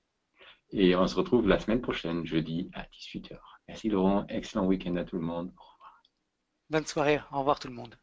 Nous. Et on se retrouve la semaine prochaine, jeudi à 18h. Merci Laurent, excellent week-end à tout le monde. Au revoir. Bonne soirée, au revoir tout le monde.